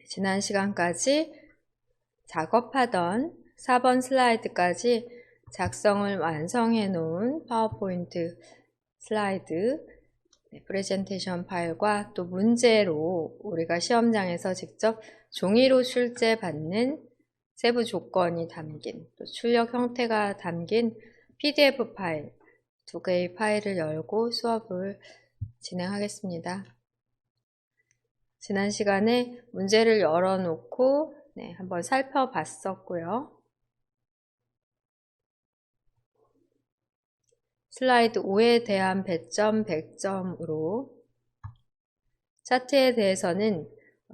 지난 시간까지 작업하던 4번 슬라이드까지 작성을 완성해 놓은 파워포인트 슬라이드 프레젠테이션 파일과 또 문제로 우리가 시험장에서 직접 종이로 출제받는 세부 조건이 담긴 또 출력 형태가 담긴 PDF 파일 두 개의 파일을 열고 수업을 진행하겠습니다. 지난 시간에 문제를 열어놓고 한번 살펴봤었고요. 슬라이드 5에 대한 배점 100점으로 차트에 대해서는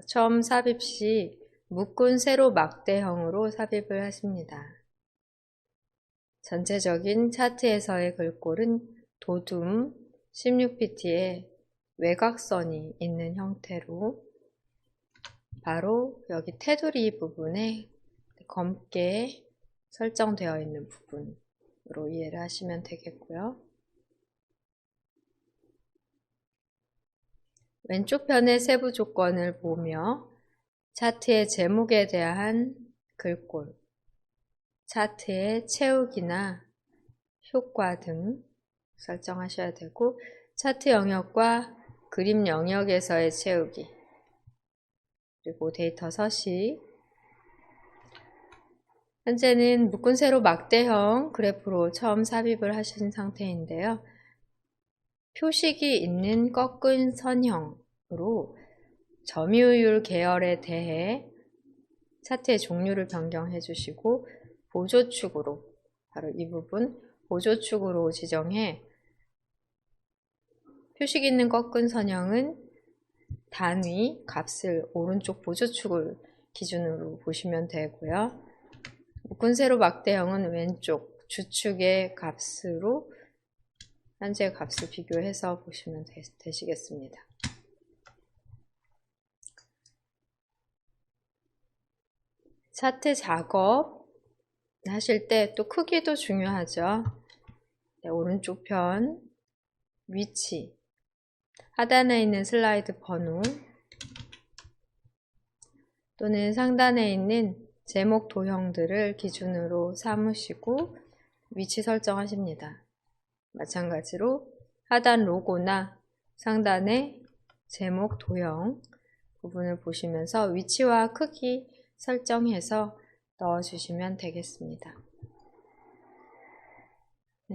처음 삽입 시 묶은 세로 막대형으로 삽입을 하십니다. 전체적인 차트에서의 글꼴은 도둠 16pt에 외곽선이 있는 형태로 바로 여기 테두리 부분에 검게 설정되어 있는 부분으로 이해를 하시면 되겠고요. 왼쪽 편의 세부 조건을 보며 차트의 제목에 대한 글꼴, 차트의 채우기나 효과 등 설정하셔야 되고 차트 영역과 그림 영역에서의 채우기 그리고 데이터 서식 현재는 묶은 세로 막대형 그래프로 처음 삽입을 하신 상태인데요. 표식이 있는 꺾은 선형으로 점유율 계열에 대해 차트의 종류를 변경해 주시고 보조축으로 바로 이 부분 보조축으로 지정해 표식 있는 꺾은 선형은 단위 값을 오른쪽 보조축을 기준으로 보시면 되고요. 묶은 세로 막대형은 왼쪽 주축의 값으로 현재 값을 비교해서 보시면 되시겠습니다. 차트 작업 하실 때 또 크기도 중요하죠. 오른쪽 편 위치 하단에 있는 슬라이드 번호 또는 상단에 있는 제목 도형들을 기준으로 삼으시고 위치 설정하십니다. 마찬가지로 하단 로고나 상단의 제목 도형 부분을 보시면서 위치와 크기 설정해서 넣어주시면 되겠습니다.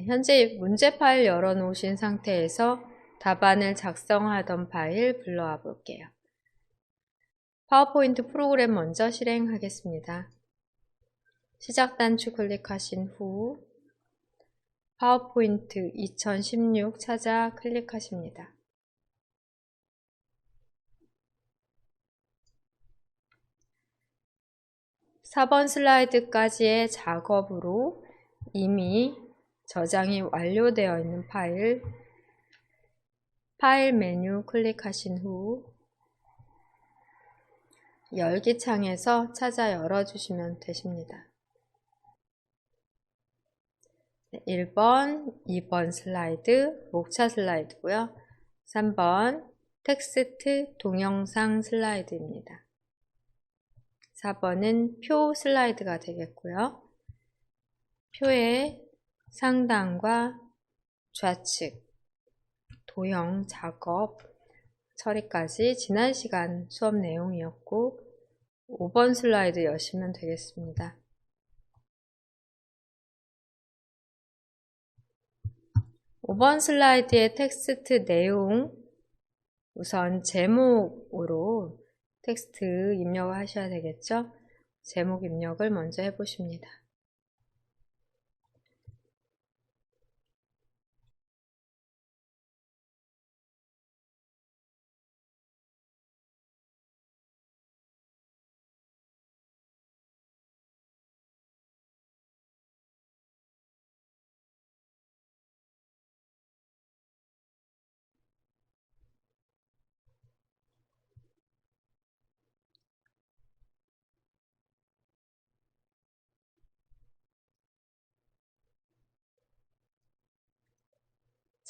현재 문제 파일 열어놓으신 상태에서 답안을 작성하던 파일 불러와 볼게요. 파워포인트 프로그램 먼저 실행하겠습니다. 시작 단추 클릭하신 후 파워포인트 2016 찾아 클릭하십니다. (4번) 슬라이드까지의 작업으로 이미 저장이 완료되어 있는 파일 메뉴 클릭하신 후 열기 창에서 찾아 열어주시면 되십니다. 1번, 2번 슬라이드, 목차 슬라이드고요. 3번, 텍스트 동영상 슬라이드입니다. 4번은 표 슬라이드가 되겠고요. 표의 상단과 좌측, 도형 작업, 처리까지 지난 시간 수업 내용이었고 5번 슬라이드 여시면 되겠습니다. 5번 슬라이드의 텍스트 내용 우선 제목으로 텍스트 입력을 하셔야 되겠죠? 제목 입력을 먼저 해보십니다.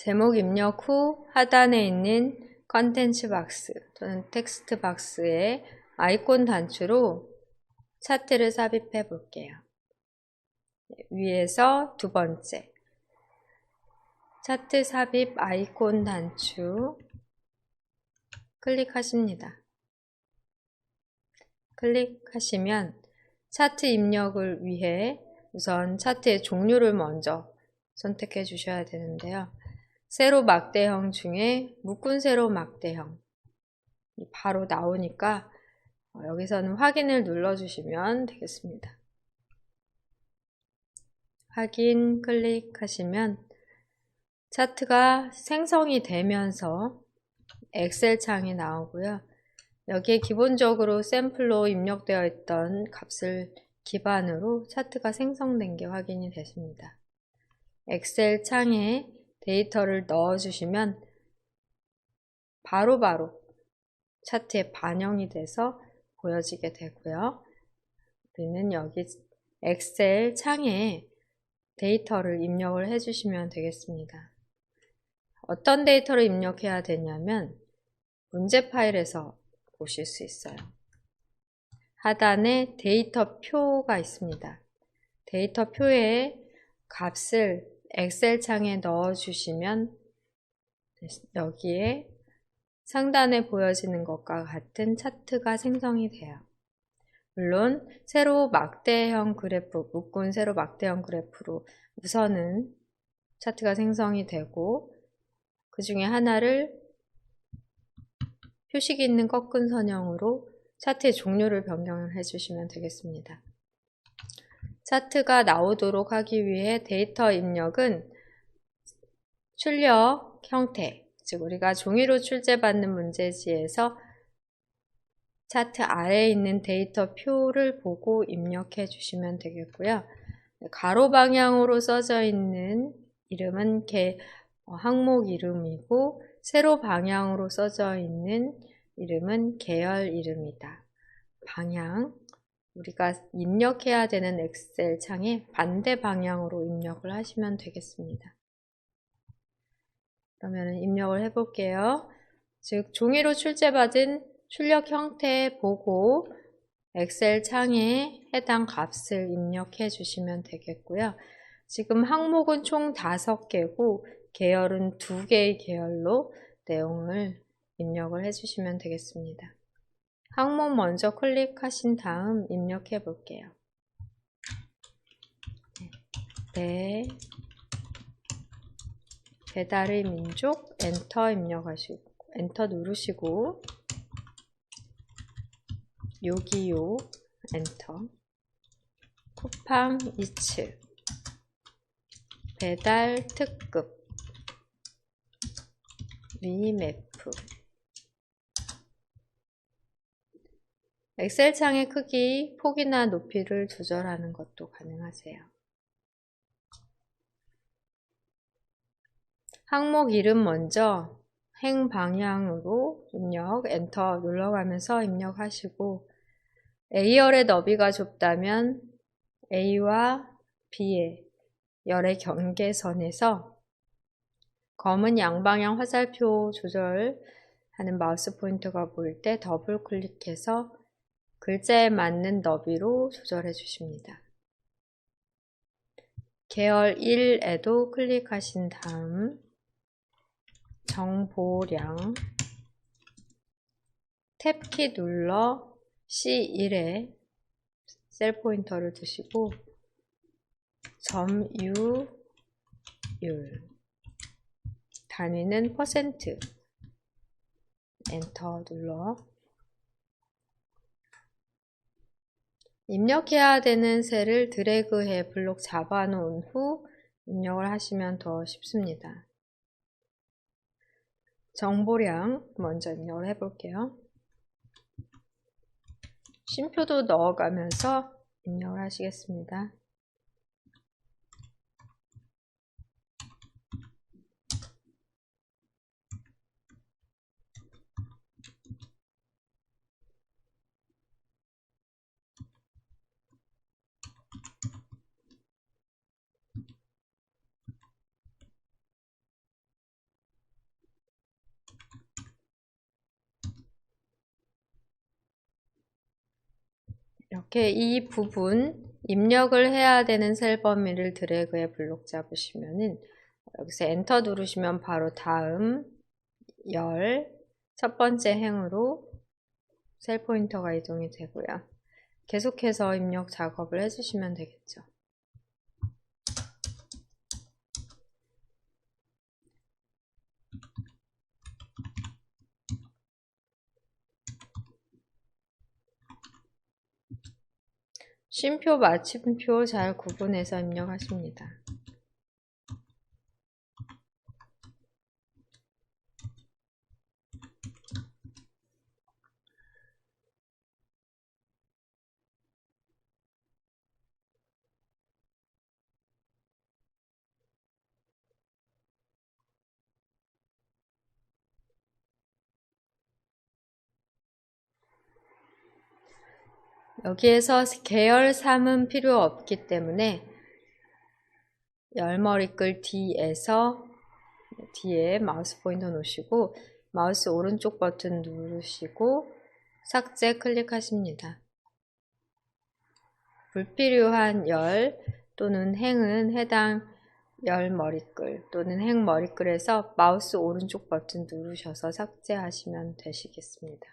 제목 입력 후 하단에 있는 컨텐츠 박스 또는 텍스트 박스에 아이콘 단추로 차트를 삽입해 볼게요. 위에서 두 번째, 차트 삽입 아이콘 단추 클릭하십니다. 클릭하시면 차트 입력을 위해 우선 차트의 종류를 먼저 선택해 주셔야 되는데요. 세로 막대형 중에 묶은 세로 막대형 바로 나오니까 여기서는 확인을 눌러주시면 되겠습니다. 확인 클릭하시면 차트가 생성이 되면서 엑셀 창이 나오고요. 여기에 기본적으로 샘플로 입력되어 있던 값을 기반으로 차트가 생성된 게 확인이 되십니다. 엑셀 창에 데이터를 넣어주시면 바로바로 차트에 반영이 돼서 보여지게 되고요. 우리는 여기 엑셀 창에 데이터를 입력을 해주시면 되겠습니다. 어떤 데이터를 입력해야 되냐면 문제 파일에서 보실 수 있어요. 하단에 데이터 표가 있습니다. 데이터 표에 값을 엑셀 창에 넣어주시면 여기에 상단에 보여지는 것과 같은 차트가 생성이 돼요. 물론 세로 막대형 그래프, 묶은 세로 막대형 그래프로 우선은 차트가 생성이 되고 그 중에 하나를 표식이 있는 꺾은 선형으로 차트의 종류를 변경을 해주시면 되겠습니다. 차트가 나오도록 하기 위해 데이터 입력은 출력 형태, 즉 우리가 종이로 출제받는 문제지에서 차트 아래에 있는 데이터 표를 보고 입력해 주시면 되겠고요. 가로 방향으로 써져 있는 이름은 항목 이름이고 세로 방향으로 써져 있는 이름은 계열 이름이다. 방향, 우리가 입력해야 되는 엑셀 창에 반대 방향으로 입력을 하시면 되겠습니다. 그러면 입력을 해볼게요. 즉 종이로 출제받은 출력 형태 보고 엑셀 창에 해당 값을 입력해 주시면 되겠고요. 지금 항목은 총 5개고 계열은 2개의 계열로 내용을 입력을 해주시면 되겠습니다. 항목 먼저 클릭하신 다음 입력해 볼게요. 배달의 민족 엔터 입력하시고 엔터 누르시고 요기요 엔터 쿠팡 이츠 배달 특급 미니맵프 엑셀 창의 크기, 폭이나 높이를 조절하는 것도 가능하세요. 항목 이름 먼저 행 방향으로 입력, 엔터 눌러가면서 입력하시고 A열의 너비가 좁다면 A와 B의 열의 경계선에서 검은 양방향 화살표 조절하는 마우스 포인터가 보일 때 더블 클릭해서 글자에 맞는 너비로 조절해 주십니다. 계열 1에도 클릭하신 다음 정보량 탭키 눌러 C1에 셀 포인터를 두시고 점유율 단위는 퍼센트 엔터 눌러 입력해야 되는 셀을 드래그해 블록 잡아 놓은 후 입력을 하시면 더 쉽습니다. 정보량 먼저 입력을 해볼게요. 쉼표도 넣어가면서 입력을 하시겠습니다. 이렇게 이 부분 입력을 해야 되는 셀 범위를 드래그해 블록 잡으시면은 여기서 엔터 누르시면 바로 다음 첫 번째 행으로 셀 포인터가 이동이 되고요. 계속해서 입력 작업을 해주시면 되겠죠. 쉼표, 마침표 잘 구분해서 입력하십니다. 여기에서 계열 3은 필요 없기 때문에 열머리글 D에 마우스 포인터 놓으시고 마우스 오른쪽 버튼 누르시고 삭제 클릭하십니다. 불필요한 열 또는 행은 해당 열머리글 또는 행머리글에서 마우스 오른쪽 버튼 누르셔서 삭제하시면 되시겠습니다.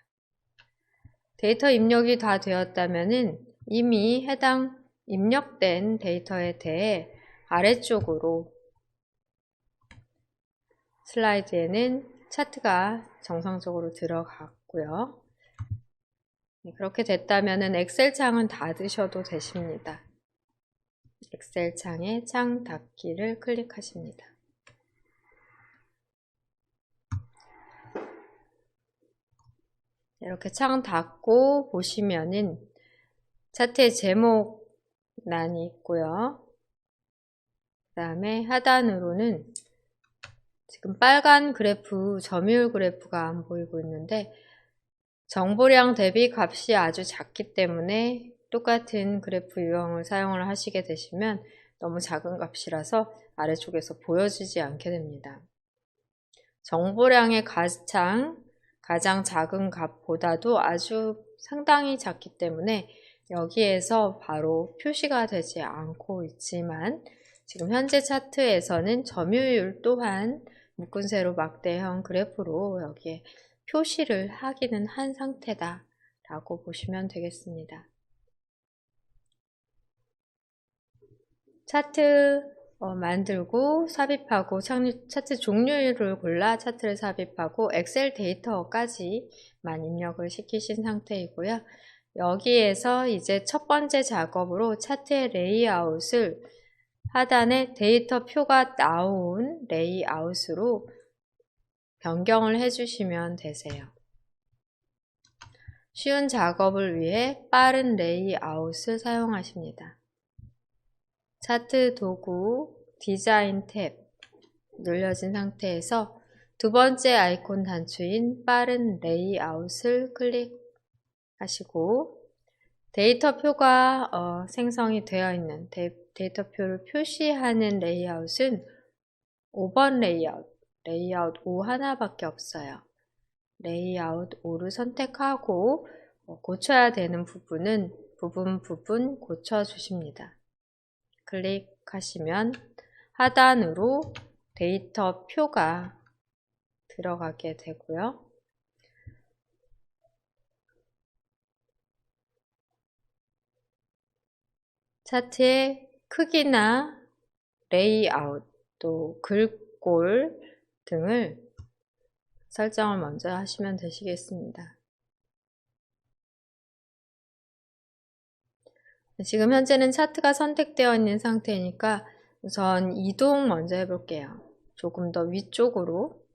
데이터 입력이 다 되었다면은 이미 해당 입력된 데이터에 대해 아래쪽으로 슬라이드에는 차트가 정상적으로 들어갔고요. 그렇게 됐다면은 엑셀 창은 닫으셔도 되십니다. 엑셀 창에 창 닫기를 클릭하십니다. 이렇게 창 닫고 보시면은 차트의 제목란이 있고요. 그 다음에 하단으로는 지금 빨간 그래프, 점유율 그래프가 안 보이고 있는데 정보량 대비 값이 아주 작기 때문에 똑같은 그래프 유형을 사용을 하시게 되시면 너무 작은 값이라서 아래쪽에서 보여지지 않게 됩니다. 정보량의 가장 작은 값보다도 아주 상당히 작기 때문에 여기에서 바로 표시가 되지 않고 있지만 지금 현재 차트에서는 점유율 또한 묶은 세로 막대형 그래프로 여기에 표시를 하기는 한 상태다 라고 보시면 되겠습니다. 차트 만들고 삽입하고 차트 종류를 골라 차트를 삽입하고 엑셀 데이터까지만 입력을 시키신 상태이고요. 여기에서 이제 첫 번째 작업으로 차트의 레이아웃을 하단에 데이터 표가 나온 레이아웃으로 변경을 해주시면 되세요. 쉬운 작업을 위해 빠른 레이아웃을 사용하십니다. 차트 도구 디자인 탭 눌려진 상태에서 두 번째 아이콘 단추인 빠른 레이아웃을 클릭하시고 데이터표가 생성이 되어 있는 데이터표를 표시하는 레이아웃은 5번 레이아웃 5 하나밖에 없어요. 레이아웃 5를 선택하고 고쳐야 되는 부분은 부분 고쳐주십니다. 클릭하시면 하단으로 데이터표가 들어가게 되고요. 차트의 크기나 레이아웃, 또 글꼴 등을 설정을 먼저 하시면 되시겠습니다. 지금 현재는 차트가 선택되어 있는 상태니까 우선 이동 먼저 해볼게요. 조금 더 위쪽으로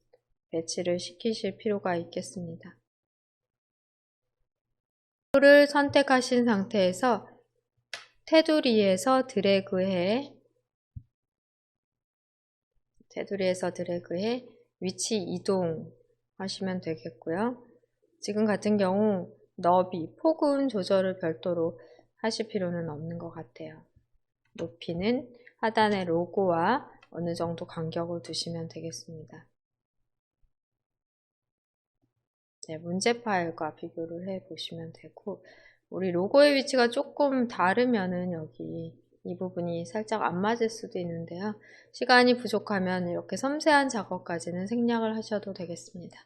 배치를 시키실 필요가 있겠습니다. 를 선택하신 상태에서 테두리에서 드래그해 위치 이동 하시면 되겠고요. 지금 같은 경우 너비, 폭은 조절을 별도로 하실 필요는 없는 것 같아요. 높이는 하단의 로고와 어느 정도 간격을 두시면 되겠습니다. 네, 문제 파일과 비교를 해 보시면 되고 우리 로고의 위치가 조금 다르면은 여기 이 부분이 살짝 안 맞을 수도 있는데요. 시간이 부족하면 이렇게 섬세한 작업까지는 생략을 하셔도 되겠습니다.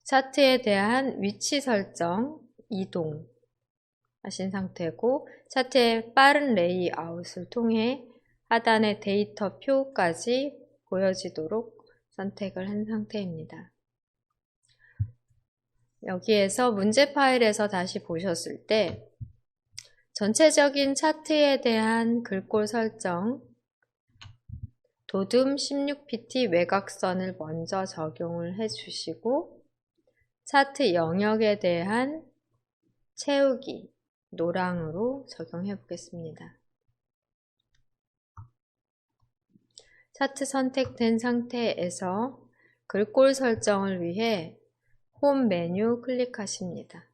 차트에 대한 위치 설정, 이동 하신 상태고 차트의 빠른 레이아웃을 통해 하단의 데이터 표까지 보여지도록 선택을 한 상태입니다. 여기에서 문제 파일에서 다시 보셨을 때 전체적인 차트에 대한 글꼴 설정, 도둠 16pt 외곽선을 먼저 적용을 해주시고 차트 영역에 대한 채우기, 노랑으로 적용해 보겠습니다. 차트 선택된 상태에서 글꼴 설정을 위해 홈 메뉴 클릭하십니다.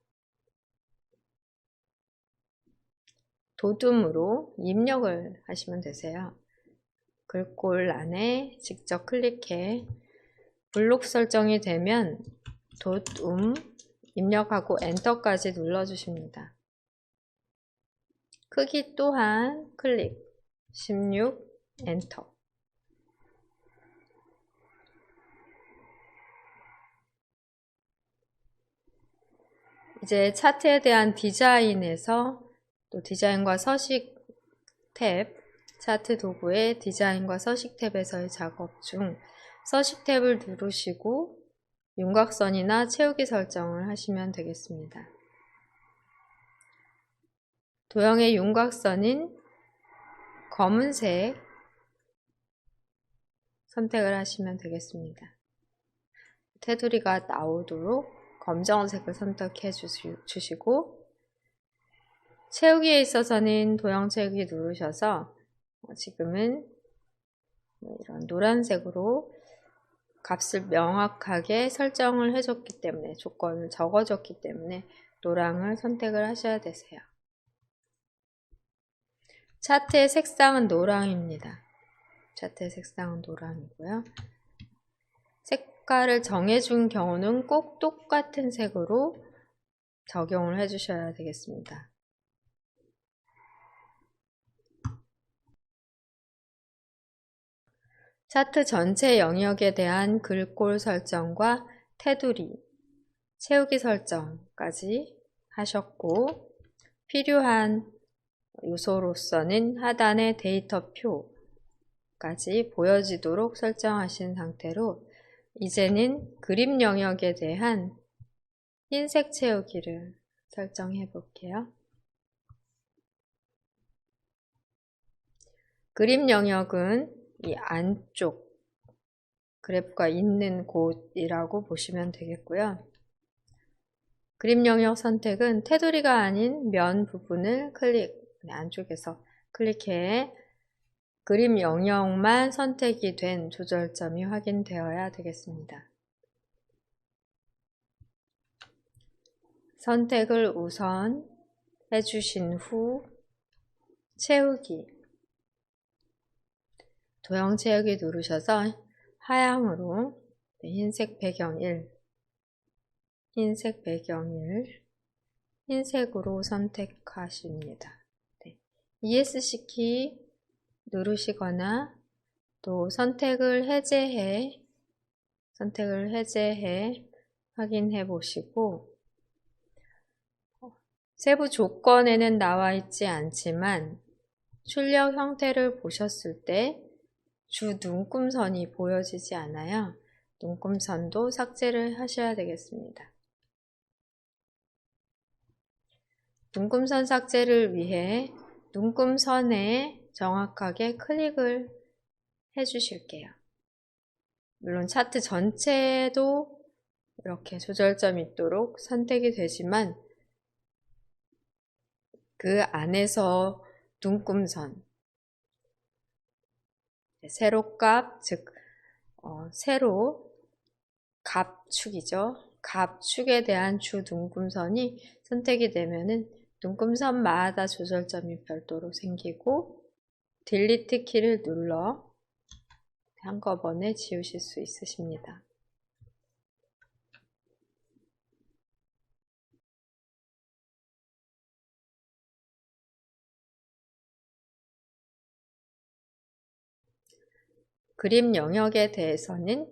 도둠으로 입력을 하시면 되세요. 글꼴 안에 직접 클릭해 블록 설정이 되면 도둠 입력하고 엔터까지 눌러주십니다. 크기 또한 클릭 16 엔터. 이제 차트에 대한 디자인에서 또 디자인과 서식 탭, 차트 도구의 디자인과 서식 탭에서의 작업 중 서식 탭을 누르시고 윤곽선이나 채우기 설정을 하시면 되겠습니다. 도형의 윤곽선인 검은색 선택을 하시면 되겠습니다. 테두리가 나오도록 검정색을 선택해 주시고 채우기에 있어서는 도형 채우기 누르셔서 지금은 이런 노란색으로 값을 명확하게 설정을 해줬기 때문에 조건을 적어줬기 때문에 노랑을 선택을 하셔야 되세요. 차트의 색상은 노랑입니다. 차트의 색상은 노랑이고요. 색깔을 정해준 경우는 꼭 똑같은 색으로 적용을 해주셔야 되겠습니다. 차트 전체 영역에 대한 글꼴 설정과 테두리, 채우기 설정까지 하셨고 필요한 요소로서는 하단의 데이터 표까지 보여지도록 설정하신 상태로 이제는 그림 영역에 대한 흰색 채우기를 설정해 볼게요. 그림 영역은 이 안쪽 그래프가 있는 곳이라고 보시면 되겠고요. 그림 영역 선택은 테두리가 아닌 면 부분을 안쪽에서 클릭해 그림 영역만 선택이 된 조절점이 확인되어야 되겠습니다. 선택을 우선 해주신 후 채우기, 도형 채우기 누르셔서 하향으로 흰색 배경 1, 흰색 배경 1, 흰색으로 선택하십니다. ESC 키 누르시거나 또 선택을 해제해 확인해 보시고 세부 조건에는 나와 있지 않지만 출력 형태를 보셨을 때 주 눈금선이 보여지지 않아요. 눈금선도 삭제를 하셔야 되겠습니다. 눈금선 삭제를 위해 눈금선에 정확하게 클릭을 해주실게요. 물론 차트 전체도 이렇게 조절점이 있도록 선택이 되지만 그 안에서 눈금선, 세로값, 즉 세로 값축이죠. 값축에 대한 주 눈금선이 선택이 되면은 눈금선마다 조절점이 별도로 생기고 딜리트 키를 눌러 한꺼번에 지우실 수 있으십니다. 그림 영역에 대해서는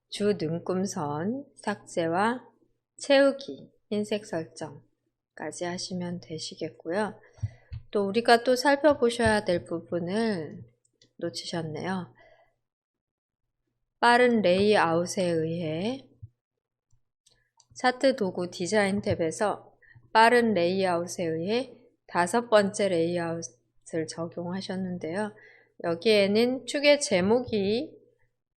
주 눈금선 삭제와 채우기, 흰색 설정까지 하시면 되시겠고요. 또 우리가 또 살펴보셔야 될 부분을 놓치셨네요. 빠른 레이아웃에 의해 차트 도구 디자인 탭에서 빠른 레이아웃에 의해 5번째 레이아웃을 적용하셨는데요. 여기에는 축의 제목이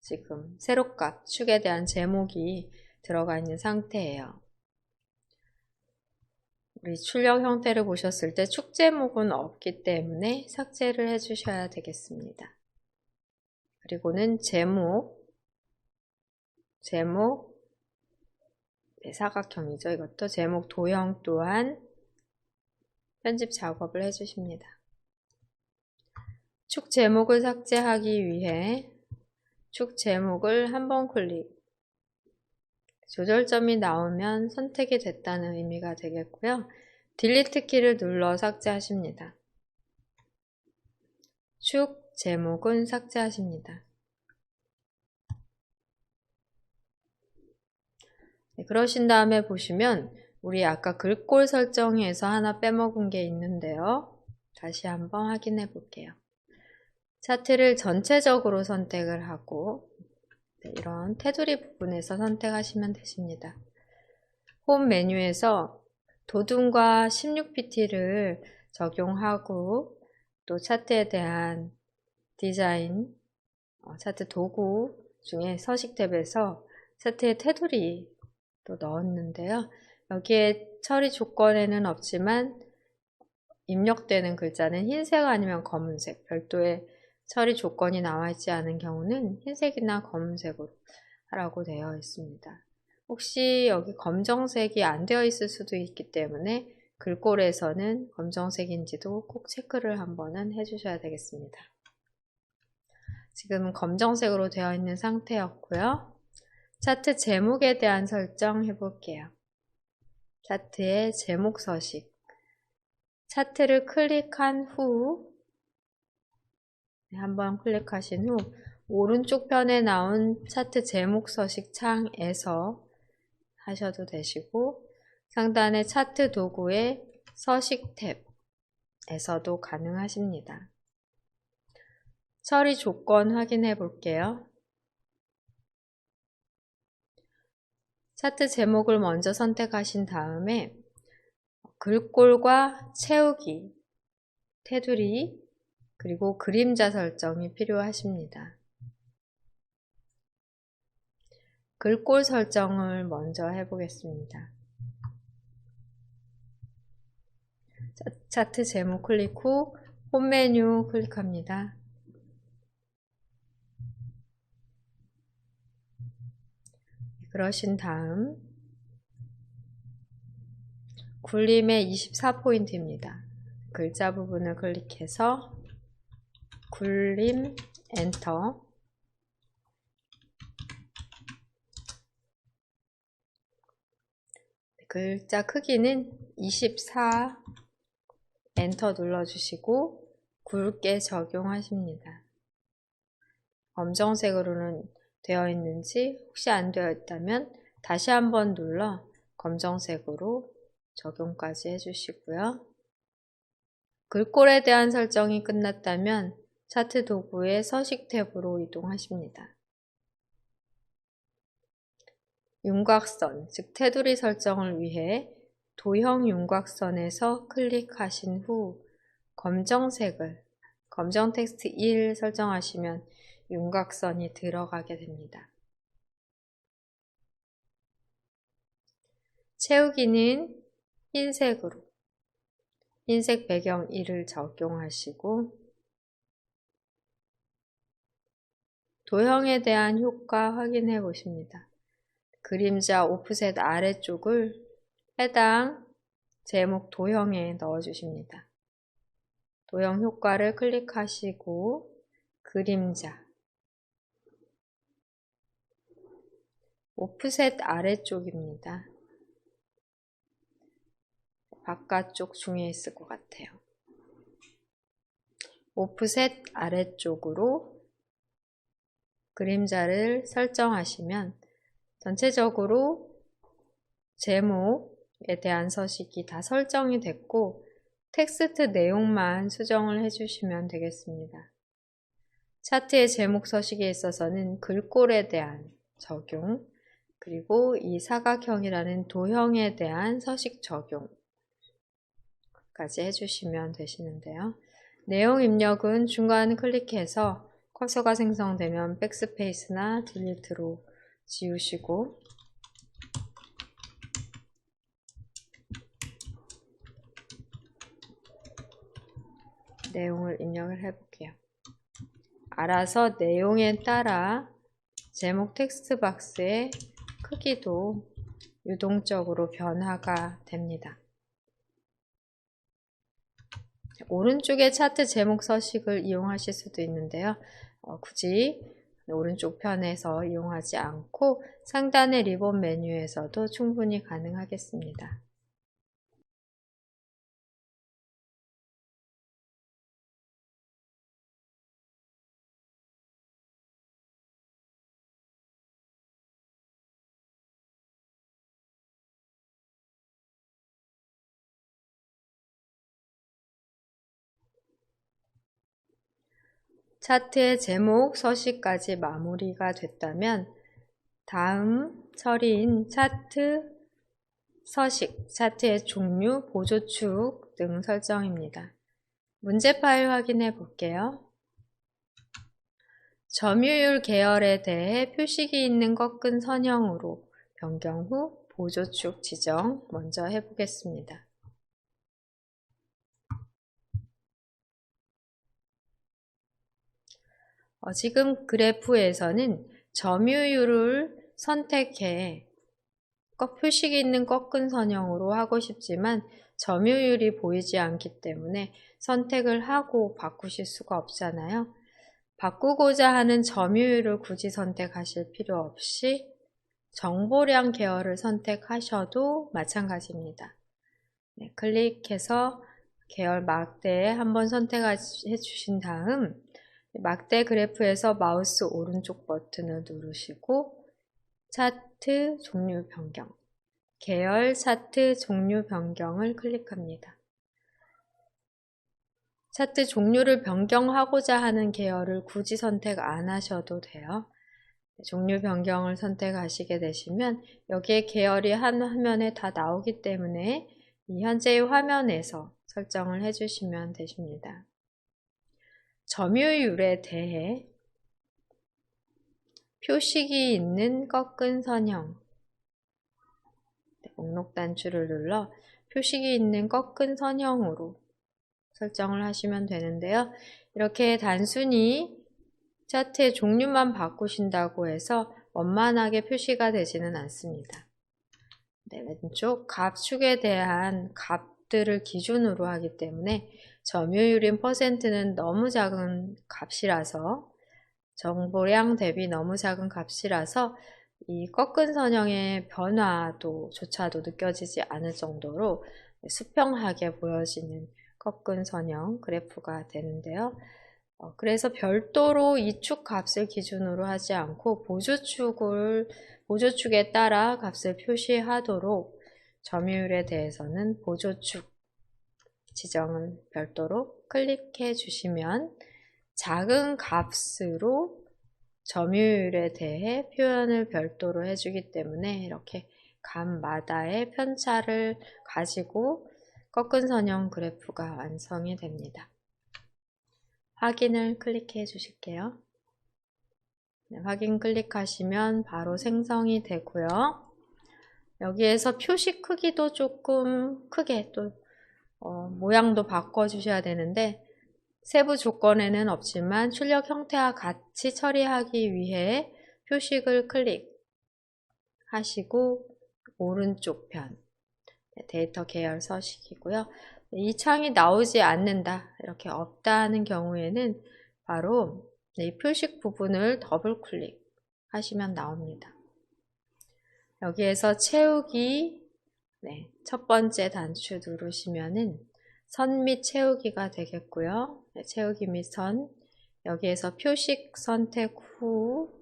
지금 세로값, 축에 대한 제목이 들어가 있는 상태예요. 우리 출력 형태를 보셨을 때 축 제목은 없기 때문에 삭제를 해주셔야 되겠습니다. 그리고는 제목 네, 사각형이죠. 이것도 제목 도형 또한 편집 작업을 해주십니다. 축 제목을 삭제하기 위해 축 제목을 한번 클릭, 조절점이 나오면 선택이 됐다는 의미가 되겠고요. 딜리트 키를 눌러 삭제하십니다. 축 제목은 삭제하십니다. 네, 그러신 다음에 보시면 우리 아까 글꼴 설정에서 하나 빼먹은 게 있는데요. 다시 한번 확인해 볼게요. 차트를 전체적으로 선택을 하고 이런 테두리 부분에서 선택하시면 되십니다. 홈 메뉴에서 도둠과 16pt를 적용하고 또 차트에 대한 디자인, 차트 도구 중에 서식 탭에서 차트의 테두리 또 넣었는데요. 여기에 처리 조건에는 없지만 입력되는 글자는 흰색 아니면 검은색, 별도의 처리 조건이 나와 있지 않은 경우는 흰색이나 검은색으로 하라고 되어 있습니다. 혹시 여기 검정색이 안 되어 있을 수도 있기 때문에 글꼴에서는 검정색인지도 꼭 체크를 한번은 해주셔야 되겠습니다. 지금 검정색으로 되어 있는 상태였고요. 차트 제목에 대한 설정 해볼게요. 차트의 제목 서식. 차트를 클릭한 후 한번 클릭하신 후 오른쪽 편에 나온 차트 제목 서식 창에서 하셔도 되시고 상단의 차트 도구의 서식 탭에서도 가능하십니다. 처리 조건 확인해 볼게요. 차트 제목을 먼저 선택하신 다음에 글꼴과 채우기, 테두리, 그리고 그림자 설정이 필요하십니다. 글꼴 설정을 먼저 해보겠습니다. 차트 제목 클릭 후 홈 메뉴 클릭합니다. 그러신 다음 굴림의 24포인트입니다. 글자 부분을 클릭해서 굴림 엔터. 글자 크기는 24 엔터 눌러주시고 굵게 적용하십니다. 검정색으로는 되어 있는지 혹시 안 되어 있다면 다시 한번 눌러 검정색으로 적용까지 해주시고요. 글꼴에 대한 설정이 끝났다면 차트 도구의 서식 탭으로 이동하십니다. 윤곽선, 즉 테두리 설정을 위해 도형 윤곽선에서 클릭하신 후 검정 텍스트 1 설정하시면 윤곽선이 들어가게 됩니다. 채우기는 흰색으로, 흰색 배경 1을 적용하시고 도형에 대한 효과 확인해 보십니다. 그림자 오프셋 아래쪽을 해당 제목 도형에 넣어 주십니다. 도형 효과를 클릭하시고 그림자 오프셋 아래쪽입니다. 바깥쪽 중에 있을 것 같아요. 오프셋 아래쪽으로 그림자를 설정하시면 전체적으로 제목에 대한 서식이 다 설정이 됐고 텍스트 내용만 수정을 해주시면 되겠습니다. 차트의 제목 서식에 있어서는 글꼴에 대한 적용, 그리고 이 사각형이라는 도형에 대한 서식 적용까지 해주시면 되시는데요. 내용 입력은 중간 클릭해서 커서가 생성되면 백스페이스나 딜리트로 지우시고 내용을 입력을 해볼게요. 알아서 내용에 따라 제목 텍스트 박스의 크기도 유동적으로 변화가 됩니다. 오른쪽에 차트 제목 서식을 이용하실 수도 있는데요. 굳이 오른쪽 편에서 이용하지 않고 상단의 리본 메뉴에서도 충분히 가능하겠습니다. 차트의 제목 서식까지 마무리가 됐다면 다음 처리인 차트 서식, 차트의 종류, 보조축 등 설정입니다. 문제 파일 확인해 볼게요. 점유율 계열에 대해 표식이 있는 꺾은 선형으로 변경 후 보조축 지정 먼저 해보겠습니다. 지금 그래프에서는 점유율을 선택해 표식이 있는 꺾은 선형으로 하고 싶지만 점유율이 보이지 않기 때문에 선택을 하고 바꾸실 수가 없잖아요. 바꾸고자 하는 점유율을 굳이 선택하실 필요 없이 정보량 계열을 선택하셔도 마찬가지입니다. 네, 클릭해서 계열 막대 한번 선택해 주신 다음 막대 그래프에서 마우스 오른쪽 버튼을 누르시고 차트 종류 변경, 계열 차트 종류 변경을 클릭합니다. 차트 종류를 변경하고자 하는 계열을 굳이 선택 안 하셔도 돼요. 종류 변경을 선택하시게 되시면 여기에 계열이 한 화면에 다 나오기 때문에 이 현재의 화면에서 설정을 해주시면 되십니다. 점유율에 대해 표식이 있는 꺾은 선형, 목록 단추를 눌러 표식이 있는 꺾은 선형으로 설정을 하시면 되는데요. 이렇게 단순히 차트의 종류만 바꾸신다고 해서 원만하게 표시가 되지는 않습니다. 네, 왼쪽 값축에 대한 값들을 기준으로 하기 때문에 점유율인 %는 너무 작은 값이라서 정보량 대비 너무 작은 값이라서 이 꺾은 선형의 변화조차도 느껴지지 않을 정도로 수평하게 보여지는 꺾은 선형 그래프가 되는데요. 그래서 별도로 이 축 값을 기준으로 하지 않고 보조축에 따라 값을 표시하도록 점유율에 대해서는 보조축 지정을 별도로 클릭해 주시면 작은 값으로 점유율에 대해 표현을 별도로 해주기 때문에 이렇게 값마다의 편차를 가지고 꺾은 선형 그래프가 완성이 됩니다. 확인을 클릭해 주실게요. 네, 확인 클릭하시면 바로 생성이 되고요. 여기에서 표시 크기도 조금 크게 또 모양도 바꿔 주셔야 되는데 세부 조건에는 없지만 출력 형태와 같이 처리하기 위해 표식을 클릭하시고 오른쪽 편 데이터 계열 서식이고요. 이 창이 나오지 않는다, 이렇게 없다 하는 경우에는 바로 이 표식 부분을 더블 클릭하시면 나옵니다. 여기에서 채우기 첫 번째 단추 누르시면은 선 및 채우기가 되겠고요. 채우기 및 선, 여기에서 표식 선택 후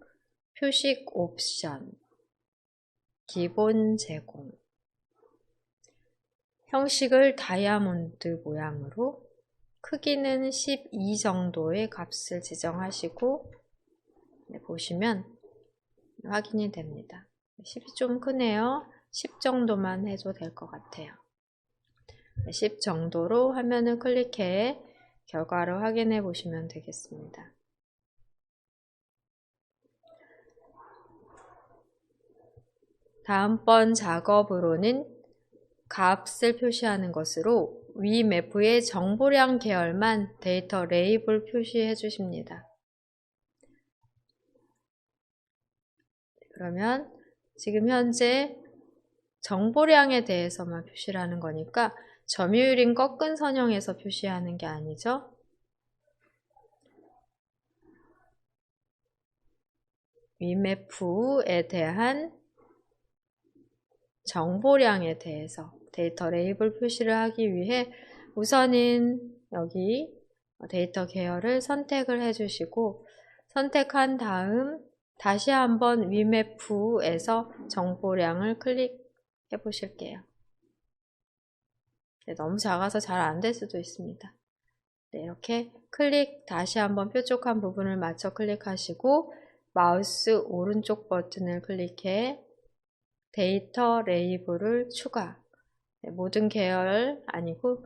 표식 옵션, 기본 제공, 형식을 다이아몬드 모양으로, 크기는 12 정도의 값을 지정하시고, 보시면 확인이 됩니다. 10이 좀 크네요. 10 정도만 해도 될 것 같아요. 10 정도로 화면을 클릭해 결과를 확인해 보시면 되겠습니다. 다음번 작업으로는 값을 표시하는 것으로 위 매프의 정보량 계열만 데이터 레이블 표시해 주십니다. 그러면 지금 현재 정보량에 대해서만 표시를 하는 거니까 점유율인 꺾은 선형에서 표시하는 게 아니죠. 위매프에 대한 정보량에 대해서 데이터 레이블 표시를 하기 위해 우선은 여기 데이터 계열을 선택을 해주시고, 선택한 다음 다시 한번 위매프에서 정보량을 클릭해 보실게요. 네, 너무 작아서 잘 안 될 수도 있습니다. 네, 이렇게 다시 한번 뾰족한 부분을 맞춰 클릭하시고 마우스 오른쪽 버튼을 클릭해 데이터 레이블을 추가. 네, 모든 계열 아니고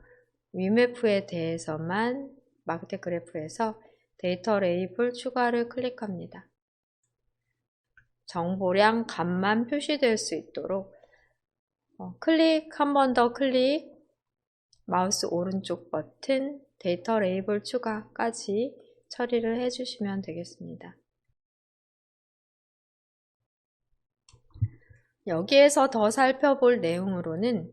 위매프에 대해서만 마케팅 그래프에서 데이터 레이블 추가를 클릭합니다. 정보량 값만 표시될 수 있도록 한 번 더 클릭, 마우스 오른쪽 버튼, 데이터 레이블 추가까지 처리를 해주시면 되겠습니다. 여기에서 더 살펴볼 내용으로는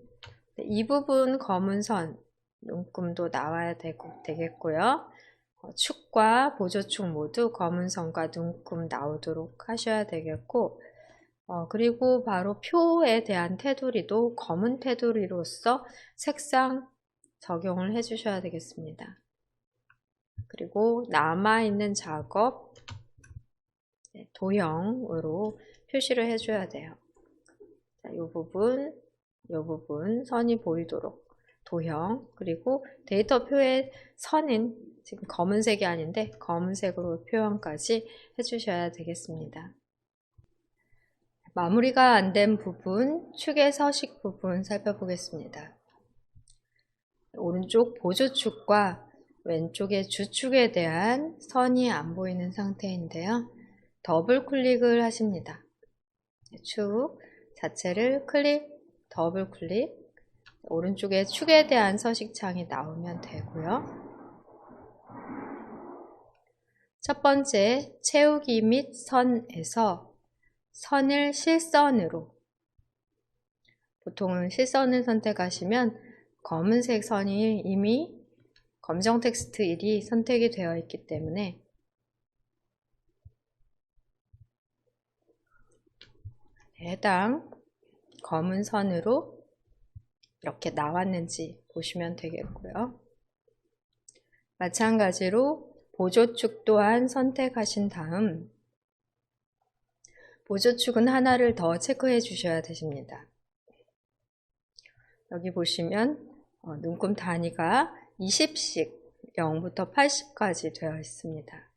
이 부분 검은 선, 눈금도 나와야 되겠고요. 축과 보조축 모두 검은 선과 눈금 나오도록 하셔야 되겠고, 그리고 바로 표에 대한 테두리도 검은 테두리로서 색상 적용을 해 주셔야 되겠습니다. 그리고 남아있는 작업 도형으로 표시를 해줘야 돼요. 자, 이 부분 선이 보이도록 도형, 그리고 데이터표의 선은 지금 검은색이 아닌데 검은색으로 표현까지 해주셔야 되겠습니다. 마무리가 안 된 부분, 축의 서식 부분 살펴보겠습니다. 오른쪽 보조축과 왼쪽의 주축에 대한 선이 안 보이는 상태인데요. 더블 클릭을 하십니다. 축 자체를 더블 클릭, 오른쪽에 축에 대한 서식창이 나오면 되고요. 첫 번째, 채우기 및 선에서 선을 실선으로, 보통은 실선을 선택하시면 검은색 선이 이미 검정 텍스트 1이 선택이 되어 있기 때문에 해당 검은 선으로 이렇게 나왔는지 보시면 되겠고요. 마찬가지로 보조축 또한 선택하신 다음 보조축은 하나를 더 체크해 주셔야 되십니다. 여기 보시면 눈금 단위가 20씩 0부터 80까지 되어 있습니다.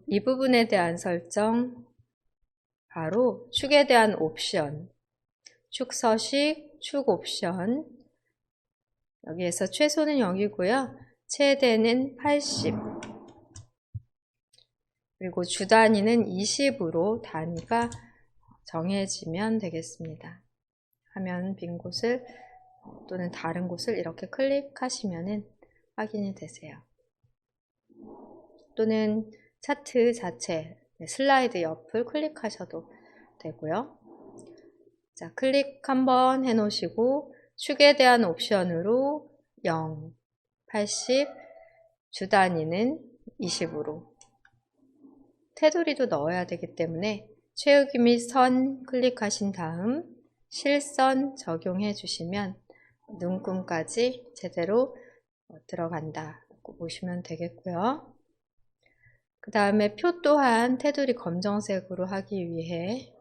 이 부분에 대한 설정, 바로 축에 대한 옵션, 축 서식, 축 옵션, 여기에서 최소는 0이고요. 최대는 80, 그리고 주 단위는 20으로 단위가 정해지면 되겠습니다. 화면 빈 곳을 또는 다른 곳을 이렇게 클릭하시면 확인이 되세요. 또는 차트 자체, 슬라이드 옆을 클릭하셔도 되고요. 자, 클릭 한번 해 놓으시고 축에 대한 옵션으로 0, 80, 주 단위는 20으로, 테두리도 넣어야 되기 때문에 채우기 및 선 클릭하신 다음 실선 적용해 주시면 눈금까지 제대로 들어간다고 보시면 되겠고요. 그 다음에 표 또한 테두리 검정색으로 하기 위해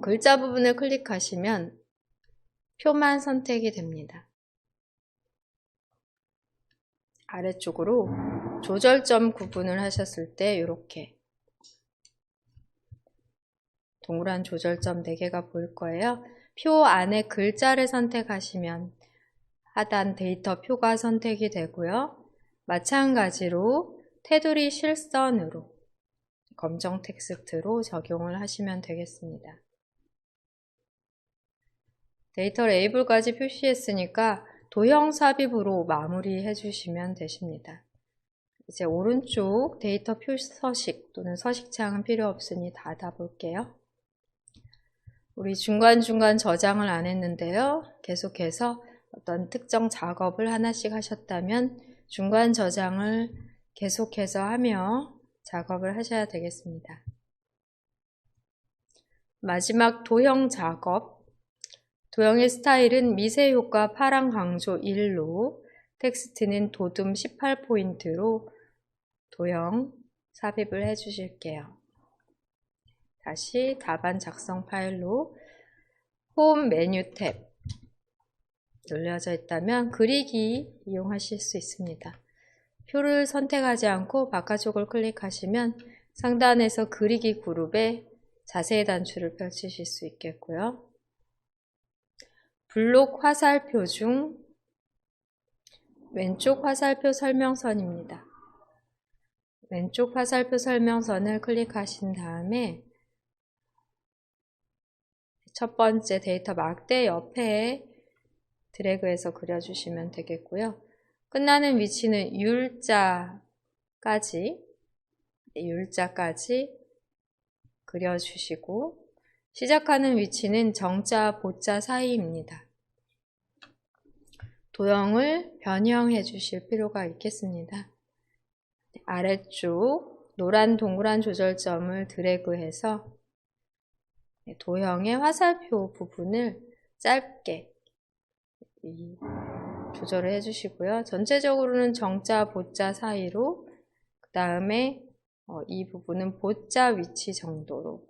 글자 부분을 클릭하시면 표만 선택이 됩니다. 아래쪽으로 조절점 구분을 하셨을 때 이렇게 동그란 조절점 4개가 보일 거예요. 표 안에 글자를 선택하시면 하단 데이터 표가 선택이 되고요. 마찬가지로 테두리 실선으로 검정 텍스트로 적용을 하시면 되겠습니다. 데이터 레이블까지 표시했으니까 도형 삽입으로 마무리해 주시면 되십니다. 이제 오른쪽 데이터 표 서식 또는 서식창은 필요 없으니 닫아 볼게요. 우리 중간중간 저장을 안 했는데요. 계속해서 어떤 특정 작업을 하나씩 하셨다면 중간 저장을 계속해서 하며 작업을 하셔야 되겠습니다. 마지막 도형 작업. 도형의 스타일은 미세 효과 파랑 강조 1로 텍스트는 도둠 18포인트로 도형 삽입을 해 주실게요. 다시 답안 작성 파일로 홈 메뉴 탭 눌려져 있다면 그리기 이용하실 수 있습니다. 표를 선택하지 않고 바깥쪽을 클릭하시면 상단에서 그리기 그룹에 자세히 단추를 펼치실 수 있겠고요. 블록 화살표 중 왼쪽 화살표 설명선입니다. 왼쪽 화살표 설명선을 클릭하신 다음에 첫 번째 데이터 막대 옆에 드래그해서 그려주시면 되겠고요. 끝나는 위치는 율자까지 그려주시고 시작하는 위치는 정자, 보자 사이입니다. 도형을 변형해 주실 필요가 있겠습니다. 아래쪽 노란 동그란 조절점을 드래그해서 도형의 화살표 부분을 짧게 조절을 해주시고요. 전체적으로는 정자, 보자 사이로 그 다음에 이 부분은 보자 위치 정도로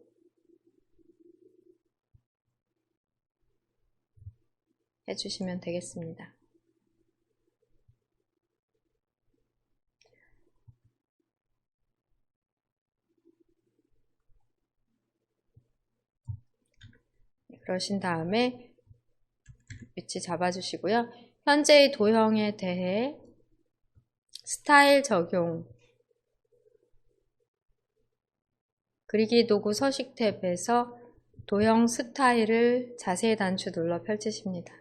해주시면 되겠습니다. 그러신 다음에 위치 잡아주시고요. 현재의 도형에 대해 스타일 적용 그리기 도구 서식 탭에서 도형 스타일을 자세히 단추 눌러 펼치십니다.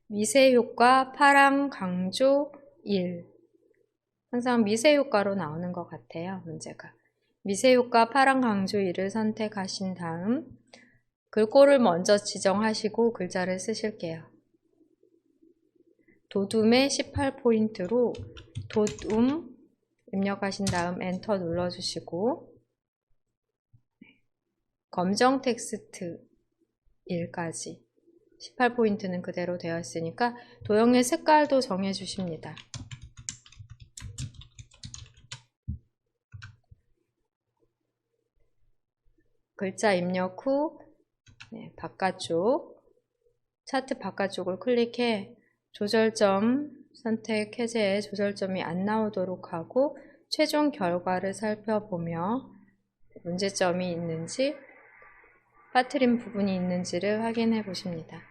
미세 효과 파랑 강조 1 항상 미세 효과로 나오는 것 같아요. 문제가 미세 효과 파랑 강조 1을 선택하신 다음 글꼴을 먼저 지정하시고 글자를 쓰실게요. 도둠의 18포인트로 도둠 입력하신 다음 엔터 눌러주시고 검정 텍스트 1까지 18포인트는 그대로 되어 있으니까 도형의 색깔도 정해 주십니다. 글자 입력 후 바깥쪽 차트 바깥쪽을 클릭해 조절점 선택 해제에 조절점이 안 나오도록 하고 최종 결과를 살펴보며 문제점이 있는지 빠뜨린 부분이 있는지를 확인해 보십니다.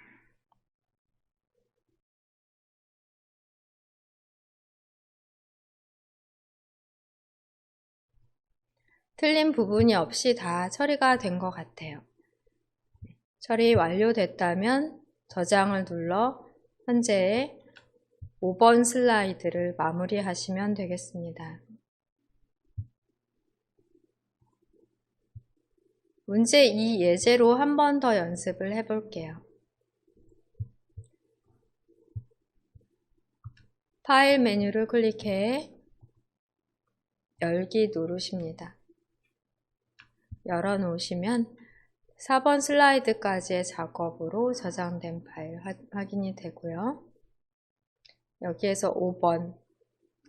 틀린 부분이 없이 다 처리가 된 것 같아요. 처리 완료됐다면 저장을 눌러 현재 5번 슬라이드를 마무리하시면 되겠습니다. 문제 2 예제로 한 번 더 연습을 해볼게요. 파일 메뉴를 클릭해 열기 누르십니다. 열어놓으시면 4번 슬라이드까지의 작업으로 저장된 파일 확인이 되고요. 여기에서 5번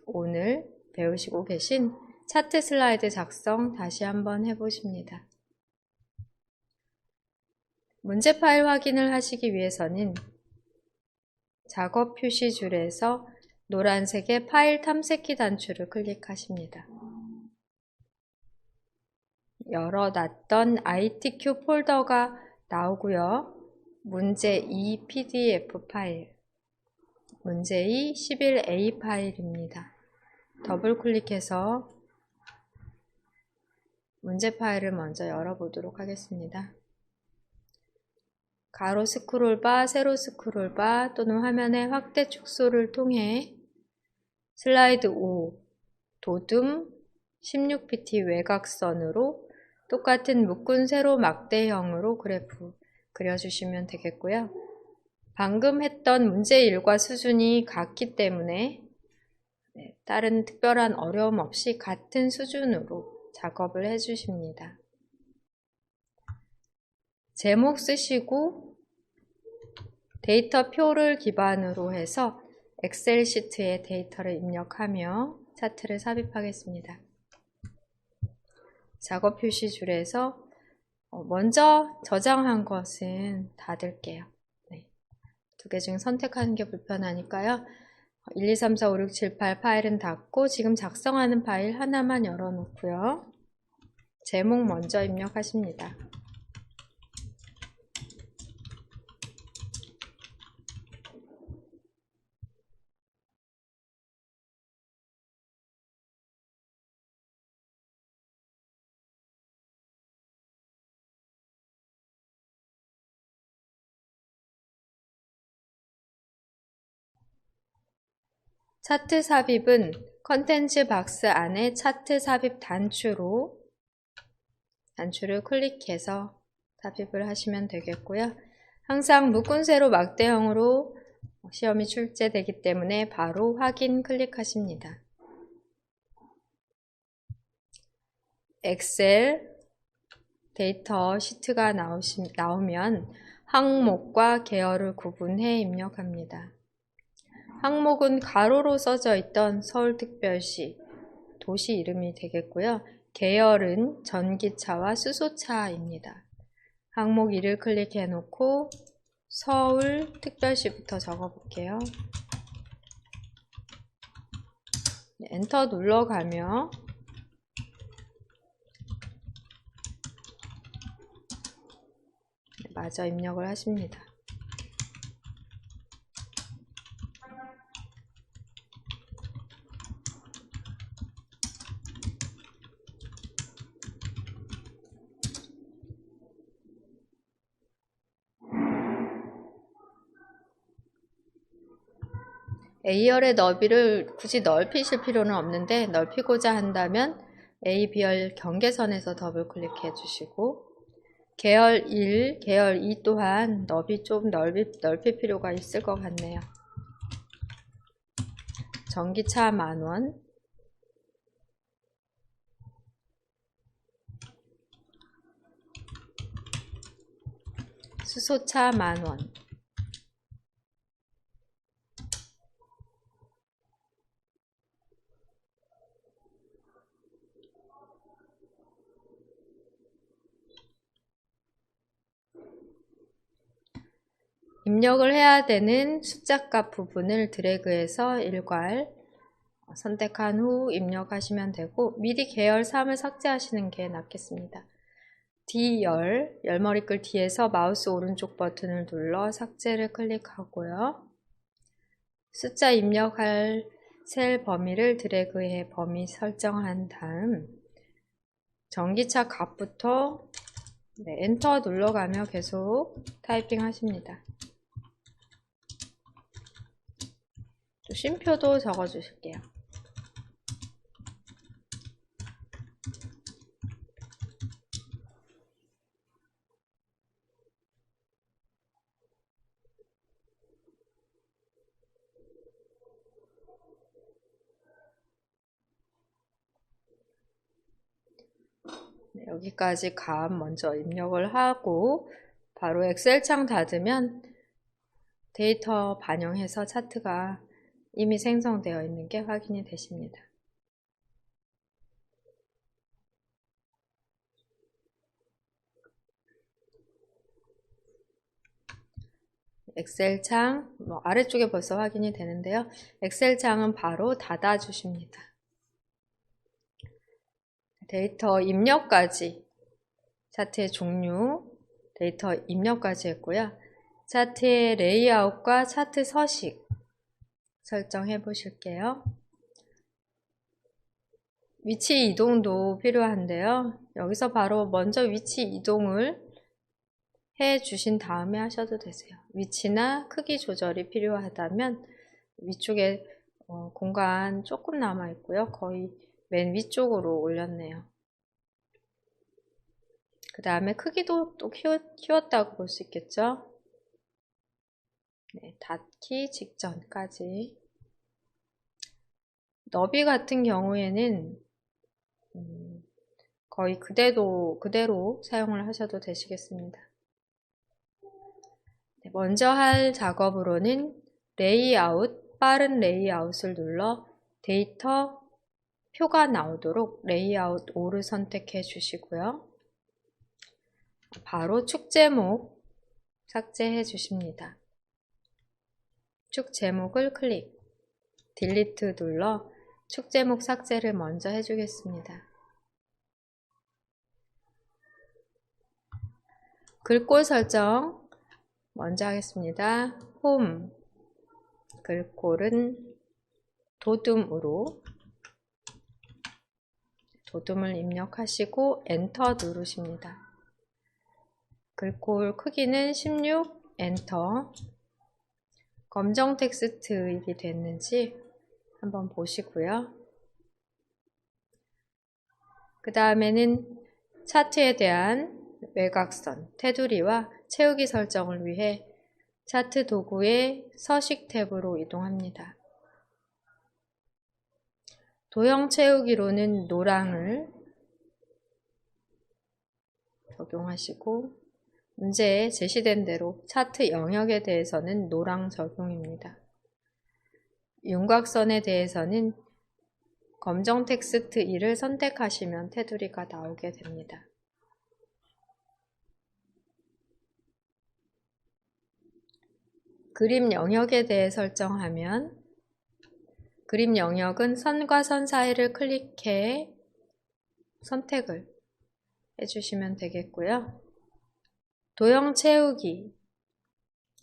오늘 배우시고 계신 차트 슬라이드 작성 다시 한번 해보십니다. 문제 파일 확인을 하시기 위해서는 작업 표시줄에서 노란색의 파일 탐색기 단추를 클릭하십니다. 열어놨던 ITQ 폴더가 나오고요. 문제 2 PDF 파일, 문제 2 11A 파일입니다. 더블 클릭해서 문제 파일을 먼저 열어보도록 하겠습니다. 가로 스크롤바, 세로 스크롤바 또는 화면의 확대 축소를 통해 슬라이드 5 도둠 16pt 외곽선으로 똑같은 묶은 세로 막대형으로 그래프 그려주시면 되겠고요. 방금 했던 문제 1과 수준이 같기 때문에 다른 특별한 어려움 없이 같은 수준으로 작업을 해주십니다. 제목 쓰시고 데이터 표를 기반으로 해서 엑셀 시트에 데이터를 입력하며 차트를 삽입하겠습니다. 작업 표시줄에서 먼저 저장한 것은 닫을게요. 두 개 중 선택하는 게 불편하니까요. 1, 2, 3, 4, 5, 6, 7, 8 파일은 닫고 지금 작성하는 파일 하나만 열어놓고요. 제목 먼저 입력하십니다. 차트 삽입은 컨텐츠 박스 안에 차트 삽입 단추를 클릭해서 삽입을 하시면 되겠고요. 항상 묶은 세로 막대형으로 시험이 출제되기 때문에 바로 확인 클릭하십니다. 엑셀 데이터 시트가 나오면 항목과 계열을 구분해 입력합니다. 항목은 가로로 써져 있던 서울특별시 도시 이름이 되겠고요. 계열은 전기차와 수소차입니다. 항목 2를 클릭해 놓고 서울특별시부터 적어 볼게요. 엔터 눌러가며 마저 입력을 하십니다. A열의 너비를 굳이 넓히실 필요는 없는데 넓히고자 한다면 A, B열 경계선에서 더블 클릭해 주시고 계열 1, 계열 2 또한 너비 좀 넓힐 필요가 있을 것 같네요. 전기차 10,000원, 수소차 10,000원, 입력을 해야 되는 숫자값 부분을 드래그해서 일괄 선택한 후 입력하시면 되고 미리 계열 3을 삭제하시는 게 낫겠습니다. D열, 열머리글 D에서 마우스 오른쪽 버튼을 눌러 삭제를 클릭하고요. 숫자 입력할 셀 범위를 드래그해 범위 설정한 다음 전기차 값부터 엔터 눌러가며 계속 타이핑 하십니다. 또 쉼표도 적어 주실게요. 여기까지 값 먼저 입력을 하고 바로 엑셀 창 닫으면 데이터 반영해서 차트가 이미 생성되어 있는 게 확인이 되십니다. 엑셀 창 아래쪽에 벌써 확인이 되는데요. 엑셀 창은 바로 닫아 주십니다. 데이터 입력까지, 차트의 종류, 데이터 입력까지 했고요. 차트의 레이아웃과 차트 서식 설정해 보실게요. 위치 이동도 필요한데요. 여기서 바로 먼저 위치 이동을 해 주신 다음에 하셔도 되세요. 위치나 크기 조절이 필요하다면 위쪽에 공간 조금 남아 있고요. 거의 맨 위쪽으로 올렸네요. 그 다음에 크기도 또 키웠다고 볼 수 있겠죠. 네, 닫기 직전까지. 너비 같은 경우에는 거의 그대로 사용을 하셔도 되시겠습니다. 네, 먼저 할 작업으로는 레이아웃, 빠른 레이아웃을 눌러 데이터 표가 나오도록 레이아웃 5를 선택해 주시고요. 바로 축 제목 삭제해 주십니다. 축 제목을 클릭, 딜리트 눌러 축 제목 삭제를 먼저 해주겠습니다. 글꼴 설정 먼저 하겠습니다. 홈, 글꼴은 도둠으로 도둠을 입력하시고 엔터 누르십니다. 글꼴 크기는 16, 엔터. 검정 텍스트일이 됐는지 한번 보시고요. 그 다음에는 차트에 대한 외곽선, 테두리와 채우기 설정을 위해 차트 도구의 서식 탭으로 이동합니다. 도형 채우기로는 노랑을 적용하시고 문제에 제시된 대로 차트 영역에 대해서는 노랑 적용입니다. 윤곽선에 대해서는 검정 텍스트 1을 선택하시면 테두리가 나오게 됩니다. 그림 영역에 대해 설정하면 그림 영역은 선과 선 사이를 클릭해 선택을 해주시면 되겠고요. 도형 채우기,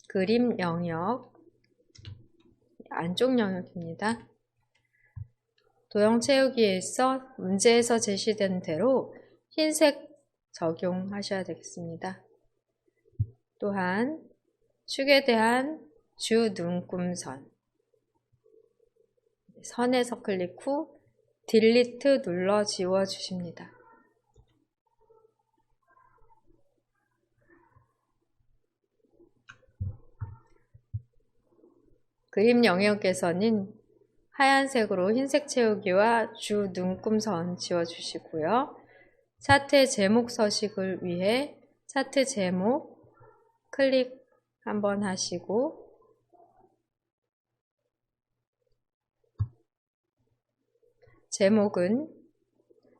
그림 영역, 안쪽 영역입니다. 도형 채우기에서 문제에서 제시된 대로 흰색 적용하셔야 되겠습니다. 또한 축에 대한 주 눈금선, 선에서 클릭 후 딜리트 눌러 지워 주십니다. 그림 영역에서는 하얀색으로 흰색 채우기와 주 눈금선 지워주시고요. 차트 제목 서식을 위해 차트 제목 클릭 한번 하시고 제목은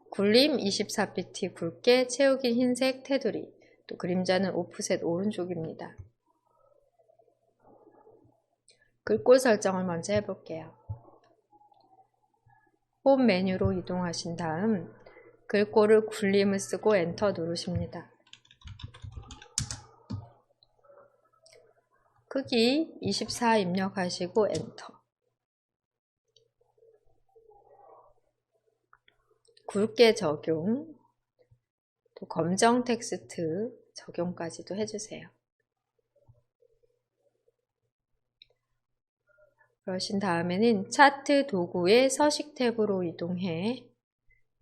굴림 24pt 굵게 채우기 흰색 테두리, 또 그림자는 오프셋 오른쪽입니다. 글꼴 설정을 먼저 해볼게요. 홈 메뉴로 이동하신 다음 글꼴을 굴림을 쓰고 엔터 누르십니다. 크기 24 입력하시고 엔터. 굵게 적용, 또 검정 텍스트 적용까지도 해주세요. 그러신 다음에는 차트 도구의 서식 탭으로 이동해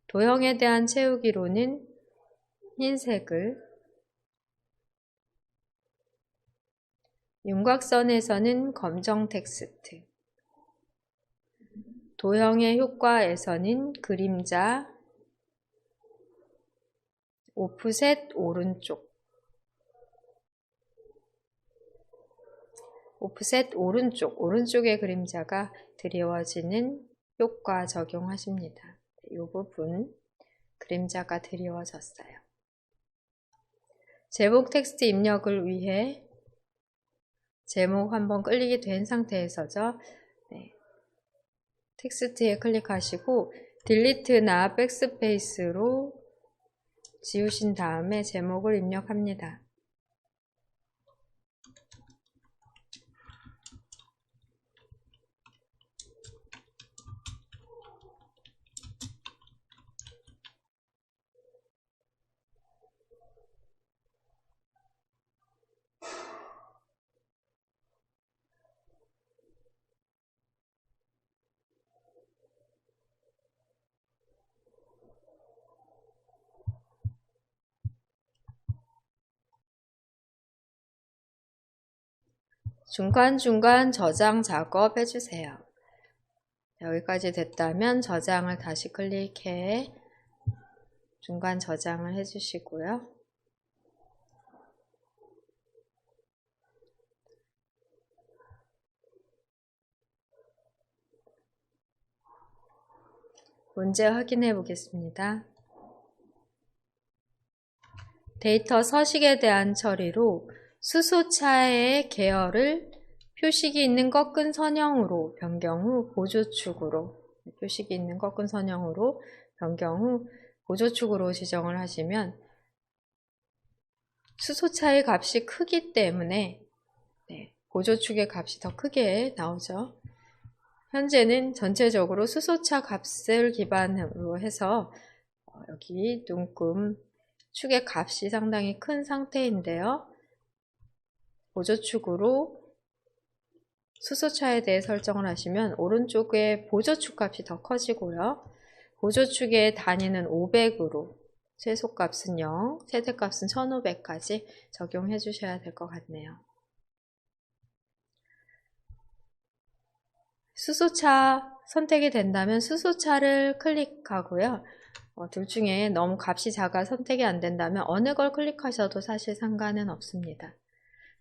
도형에 대한 채우기로는 흰색을, 윤곽선에서는 검정 텍스트, 도형의 효과에서는 그림자, 오프셋 오른쪽, 오프셋 오른쪽의 그림자가 드리워지는 효과 적용하십니다. 이 부분 그림자가 드리워졌어요. 제목 텍스트 입력을 위해 제목 한번 클릭이 된 상태에서죠. 텍스트에 클릭하시고 딜리트나 백스페이스로 지우신 다음에 제목을 입력합니다. 중간중간 저장 작업 해주세요. 여기까지 됐다면 저장을 다시 클릭해 중간 저장을 해주시고요. 문제 확인해 보겠습니다. 데이터 서식에 대한 처리로 수소차의 계열을 표식이 있는 꺾은 선형으로 변경 후 보조축으로 표식이 있는 꺾은 선형으로 변경 후 보조축으로 지정을 하시면 수소차의 값이 크기 때문에 보조축의 값이 더 크게 나오죠. 현재는 전체적으로 수소차 값을 기반으로 해서 여기 눈금 축의 값이 상당히 큰 상태인데요. 보조축으로 수소차에 대해 설정을 하시면 오른쪽에 보조축 값이 더 커지고요. 보조축의 단위는 500으로 최소값은 0, 최대값은 1500까지 적용해 주셔야 될 것 같네요. 수소차 선택이 된다면 수소차를 클릭하고요. 둘 중에 너무 값이 작아 선택이 안 된다면 어느 걸 클릭하셔도 사실 상관은 없습니다.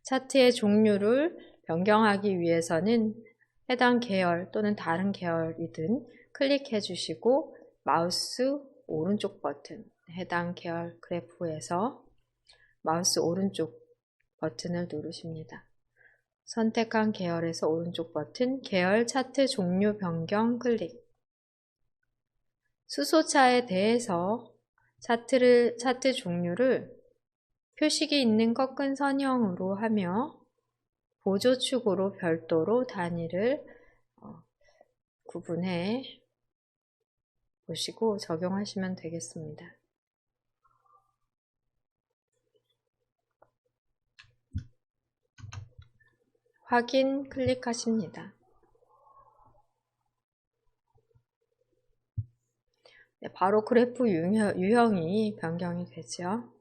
차트의 종류를 변경하기 위해서는 해당 계열 또는 다른 계열이든 클릭해 주시고 마우스 오른쪽 버튼, 해당 계열 그래프에서 마우스 오른쪽 버튼을 누르십니다. 선택한 계열에서 오른쪽 버튼, 계열 차트 종류 변경 클릭. 수소차에 대해서 차트 종류를 표식이 있는 꺾은 선형으로 하며 보조축으로 별도로 단위를 구분해 보시고 적용하시면 되겠습니다. 확인 클릭하십니다. 바로 그래프 유형이 변경이 되죠.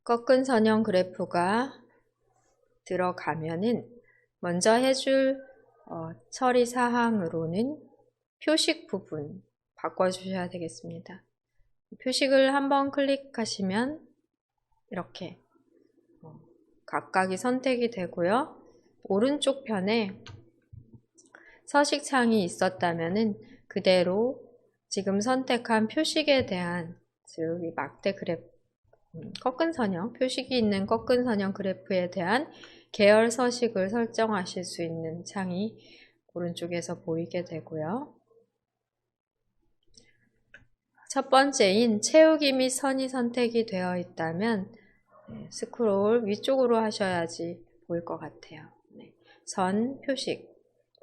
꺾은 선형 그래프가 들어가면은 먼저 해줄 처리 사항으로는 표식 부분 바꿔주셔야 되겠습니다. 표식을 한번 클릭하시면 이렇게 각각이 선택이 되고요. 오른쪽 편에 서식창이 있었다면은 그대로 지금 선택한 표식에 대한 즉 이 막대 그래프 꺾은 선형, 표식이 있는 꺾은 선형 그래프에 대한 계열 서식을 설정하실 수 있는 창이 오른쪽에서 보이게 되고요. 첫 번째인 채우기 및 선이 선택이 되어 있다면 스크롤 위쪽으로 하셔야지 보일 것 같아요. 선, 표식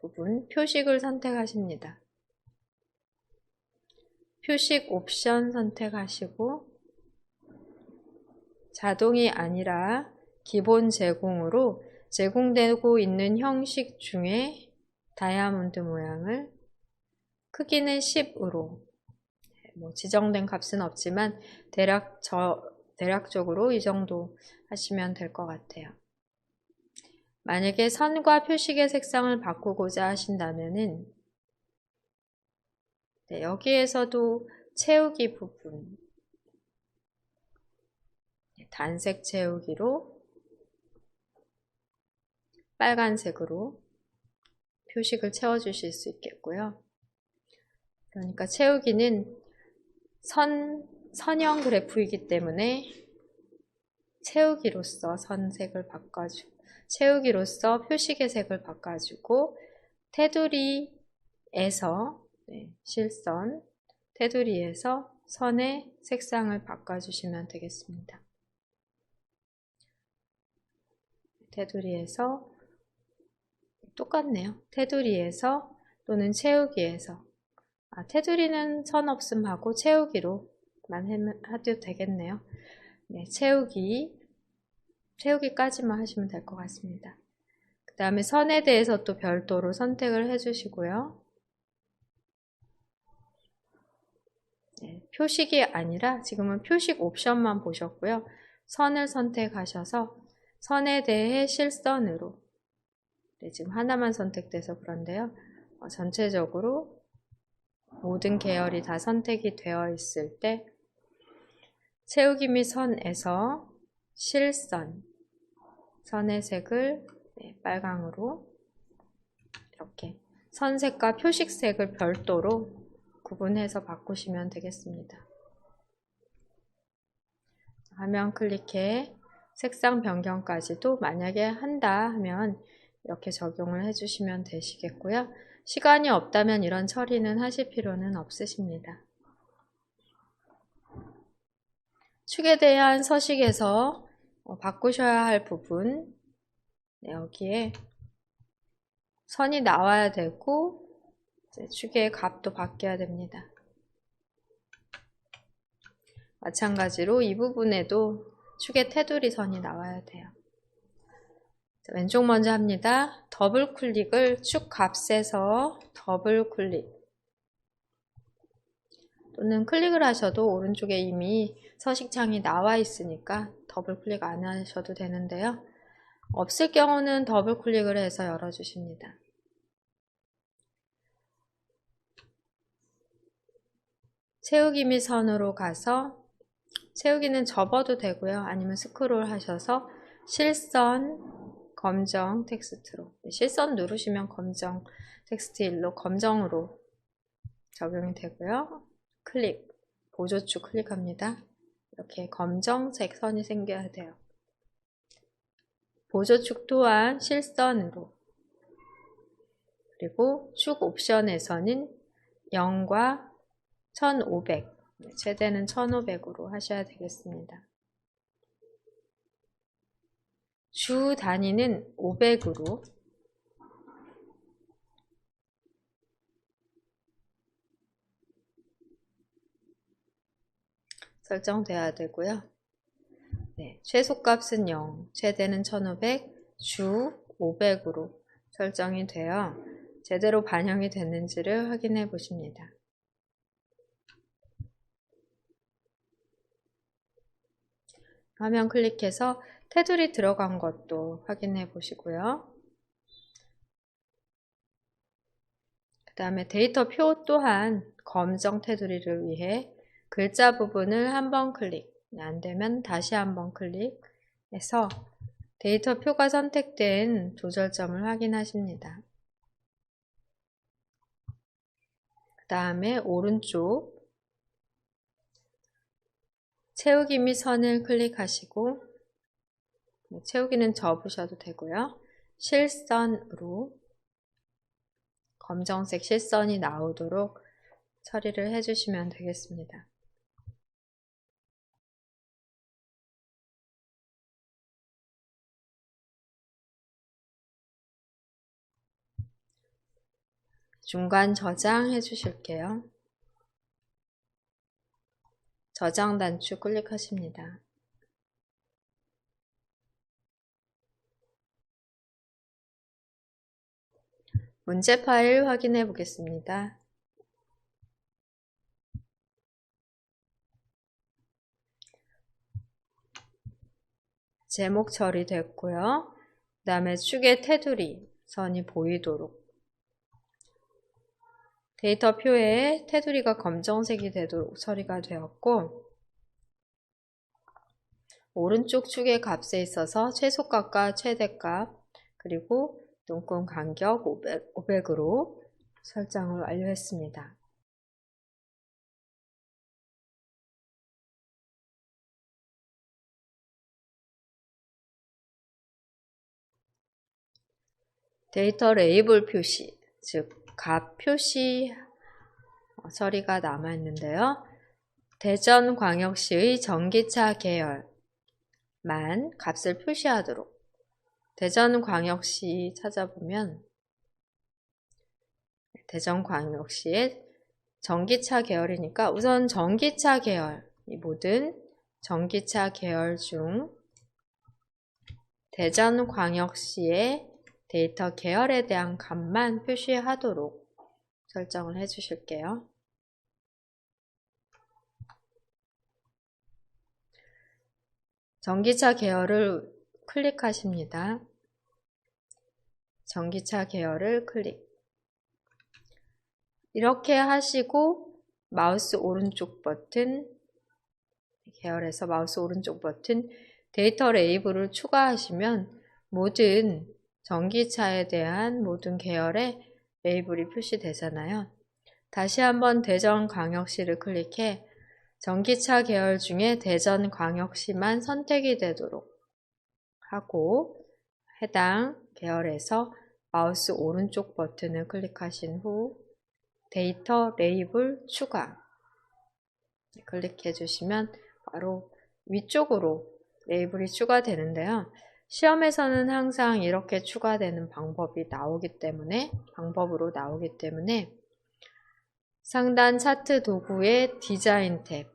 부분, 표식을 선택하십니다. 표식 옵션 선택하시고 자동이 아니라 기본 제공으로 제공되고 있는 형식 중에 다이아몬드 모양을 크기는 10으로 지정된 값은 없지만 대략적으로 이 정도 하시면 될 것 같아요. 만약에 선과 표식의 색상을 바꾸고자 하신다면은 여기에서도 채우기 부분 단색 채우기로 빨간색으로 표식을 채워주실 수 있겠고요. 그러니까 채우기는 선형 그래프이기 때문에 채우기로서 선색을 바꿔주고, 채우기로서 표식의 색을 바꿔주고, 테두리에서 실선, 테두리에서 선의 색상을 바꿔주시면 되겠습니다. 테두리에서 똑같네요. 테두리에서 또는 채우기에서, 테두리는 선 없음하고 채우기로만 해도 되겠네요. 네, 채우기까지만 하시면 될 것 같습니다. 그 다음에 선에 대해서 또 별도로 선택을 해주시고요. 네, 표식이 아니라 지금은 표식 옵션만 보셨고요. 선을 선택하셔서 선에 대해 실선으로, 네, 지금 하나만 선택돼서 그런데요. 전체적으로 모든 계열이 다 선택이 되어 있을 때 채우기 및 선에서 실선, 선의 색을 빨강으로 이렇게 선색과 표식색을 별도로 구분해서 바꾸시면 되겠습니다. 화면 클릭해 색상 변경까지도 만약에 한다 하면 이렇게 적용을 해주시면 되시겠고요. 시간이 없다면 이런 처리는 하실 필요는 없으십니다. 축에 대한 서식에서 바꾸셔야 할 부분, 여기에 선이 나와야 되고 축의 값도 바뀌어야 됩니다. 마찬가지로 이 부분에도 축의 테두리 선이 나와야 돼요. 왼쪽 먼저 합니다. 더블 클릭을 축 값에서 더블 클릭, 또는 클릭을 하셔도 오른쪽에 이미 서식창이 나와 있으니까 더블 클릭 안 하셔도 되는데요. 없을 경우는 더블 클릭을 해서 열어주십니다. 채우기 및 선으로 가서 채우기는 접어도 되고요. 아니면 스크롤 하셔서 실선 검정 텍스트로, 실선 누르시면 검정 텍스트 일로 검정으로 적용이 되고요. 클릭, 보조축 클릭합니다. 이렇게 검정색 선이 생겨야 돼요. 보조축 또한 실선으로, 그리고 축 옵션에서는 0과 1500, 최대는 1500으로 하셔야 되겠습니다. 주 단위는 500으로, 설정돼야 되고요. 네, 최소값은 0, 최대는 1500, 주 500으로 설정이 되어 제대로 반영이 됐는지를 확인해 보십니다. 화면 클릭해서 테두리 들어간 것도 확인해 보시고요. 그 다음에 데이터 표 또한 검정 테두리를 위해 글자 부분을 한번 클릭, 안되면 다시 한번 클릭해서 데이터 표가 선택된 조절점을 확인하십니다. 그 다음에 오른쪽 채우기 및 선을 클릭하시고, 채우기는 접으셔도 되고요. 실선으로 검정색 실선이 나오도록 처리를 해주시면 되겠습니다. 중간 저장해 주실게요. 저장 단추 클릭하십니다. 문제 파일 확인해 보겠습니다. 제목 처리됐고요. 그 다음에 축의 테두리 선이 보이도록, 데이터 표에 테두리가 검정색이 되도록 처리가 되었고, 오른쪽 축의 값에 있어서 최소값과 최대값 그리고 눈금 간격 500으로 설정을 완료했습니다. 데이터 레이블 표시, 즉 값 표시 처리가 남아있는데요. 대전광역시의 전기차 계열만 값을 표시하도록 대전광역시 찾아보면 대전광역시의 전기차 계열이니까 우선 전기차 계열, 이 모든 전기차 계열 중 대전광역시의 데이터 계열에 대한 값만 표시하도록 설정을 해 주실게요. 전기차 계열을 클릭하십니다. 전기차 계열을 클릭. 이렇게 하시고 마우스 오른쪽 버튼, 계열에서 마우스 오른쪽 버튼 데이터 레이블을 추가하시면 모든 전기차에 대한 모든 계열의 레이블이 표시되잖아요. 다시 한번 대전광역시를 클릭해 전기차 계열 중에 대전광역시만 선택이 되도록 하고 해당 계열에서 마우스 오른쪽 버튼을 클릭하신 후 데이터 레이블 추가 클릭해 주시면 바로 위쪽으로 레이블이 추가되는데요. 시험에서는 항상 이렇게 추가되는 방법으로 나오기 때문에 상단 차트 도구의 디자인 탭,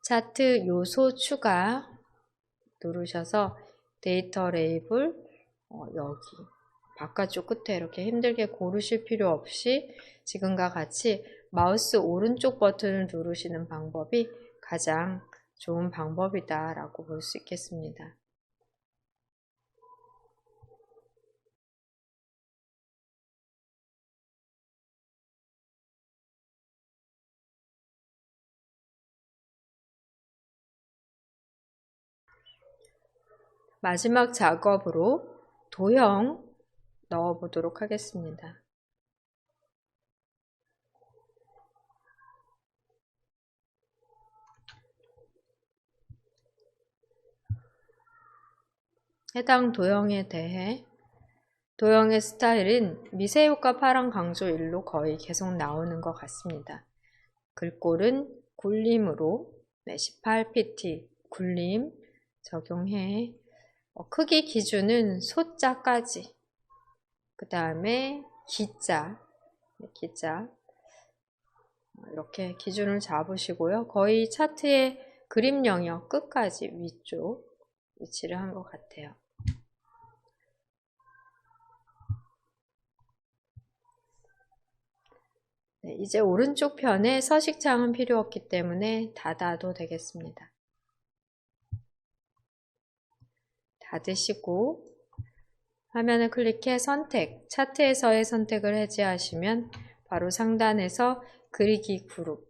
차트 요소 추가 누르셔서 데이터 레이블 여기 바깥쪽 끝에 이렇게 힘들게 고르실 필요 없이 지금과 같이 마우스 오른쪽 버튼을 누르시는 방법이 가장 좋은 방법이다 라고 볼 수 있겠습니다. 마지막 작업으로 도형 넣어 보도록 하겠습니다. 해당 도형에 대해 도형의 스타일은 미세효과 파란 강조 1로 거의 계속 나오는 것 같습니다. 글꼴은 굴림으로 18pt 굴림 적용해 크기 기준은 소자까지 그 다음에 기자 이렇게 기준을 잡으시고요. 거의 차트의 그림 영역 끝까지 위쪽 위치를 한 것 같아요. 네, 이제 오른쪽 편에 서식창은 필요 없기 때문에 닫아도 되겠습니다. 닫으시고 화면을 클릭해 선택, 차트에서의 선택을 해제하시면 바로 상단에서 그리기 그룹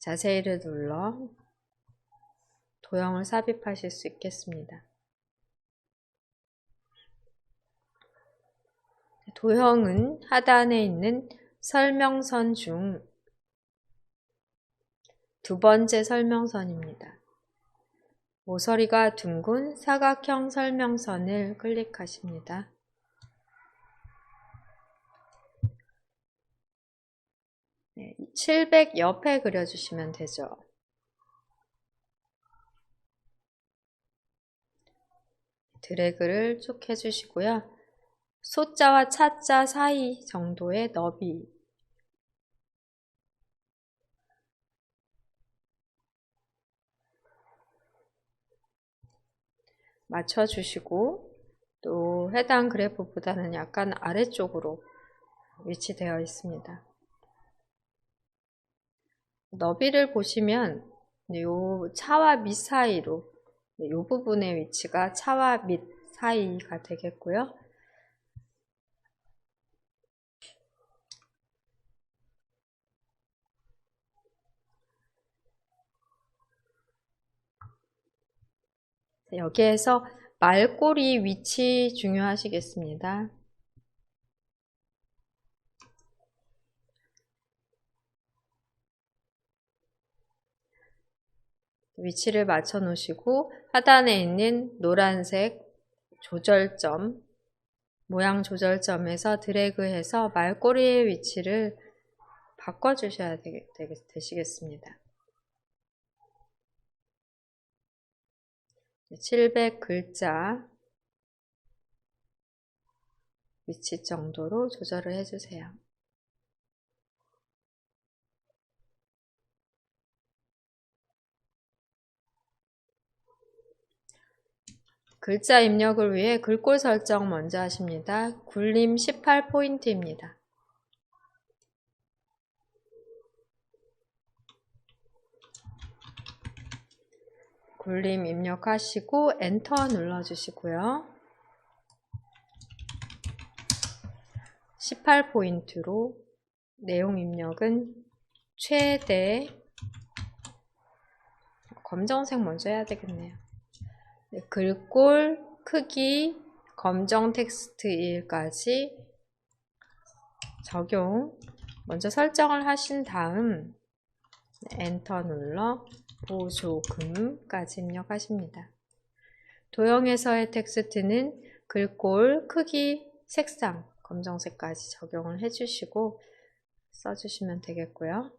자세히를 눌러 도형을 삽입하실 수 있겠습니다. 도형은 하단에 있는 설명선 중 두 번째 설명선입니다. 모서리가 둥근 사각형 설명선을 클릭하십니다. 네, 700 옆에 그려주시면 되죠. 드래그를 쭉 해주시고요. 소자와 차자 사이 정도의 너비 맞춰주시고 또 해당 그래프보다는 약간 아래쪽으로 위치되어 있습니다. 너비를 보시면 이 차와 밑 사이로 이 부분의 위치가 차와 밑 사이가 되겠고요. 여기에서 말꼬리 위치 중요하시겠습니다. 위치를 맞춰 놓으시고 하단에 있는 노란색 조절점, 모양 조절점에서 드래그해서 말꼬리의 위치를 바꿔주셔야 되시겠습니다. 700 글자 위치 정도로 조절을 해주세요. 글자 입력을 위해 글꼴 설정 먼저 하십니다. 굴림 18포인트입니다. 굴림 입력하시고 엔터 눌러주시고요. 18포인트로 내용 입력은 최대, 검정색 먼저 해야 되겠네요. 글꼴 크기 검정 텍스트 1까지 적용 먼저 설정을 하신 다음 엔터 눌러 보조금까지 입력하십니다. 도형에서의 텍스트는 글꼴 크기 색상 검정색까지 적용을 해주시고 써주시면 되겠고요.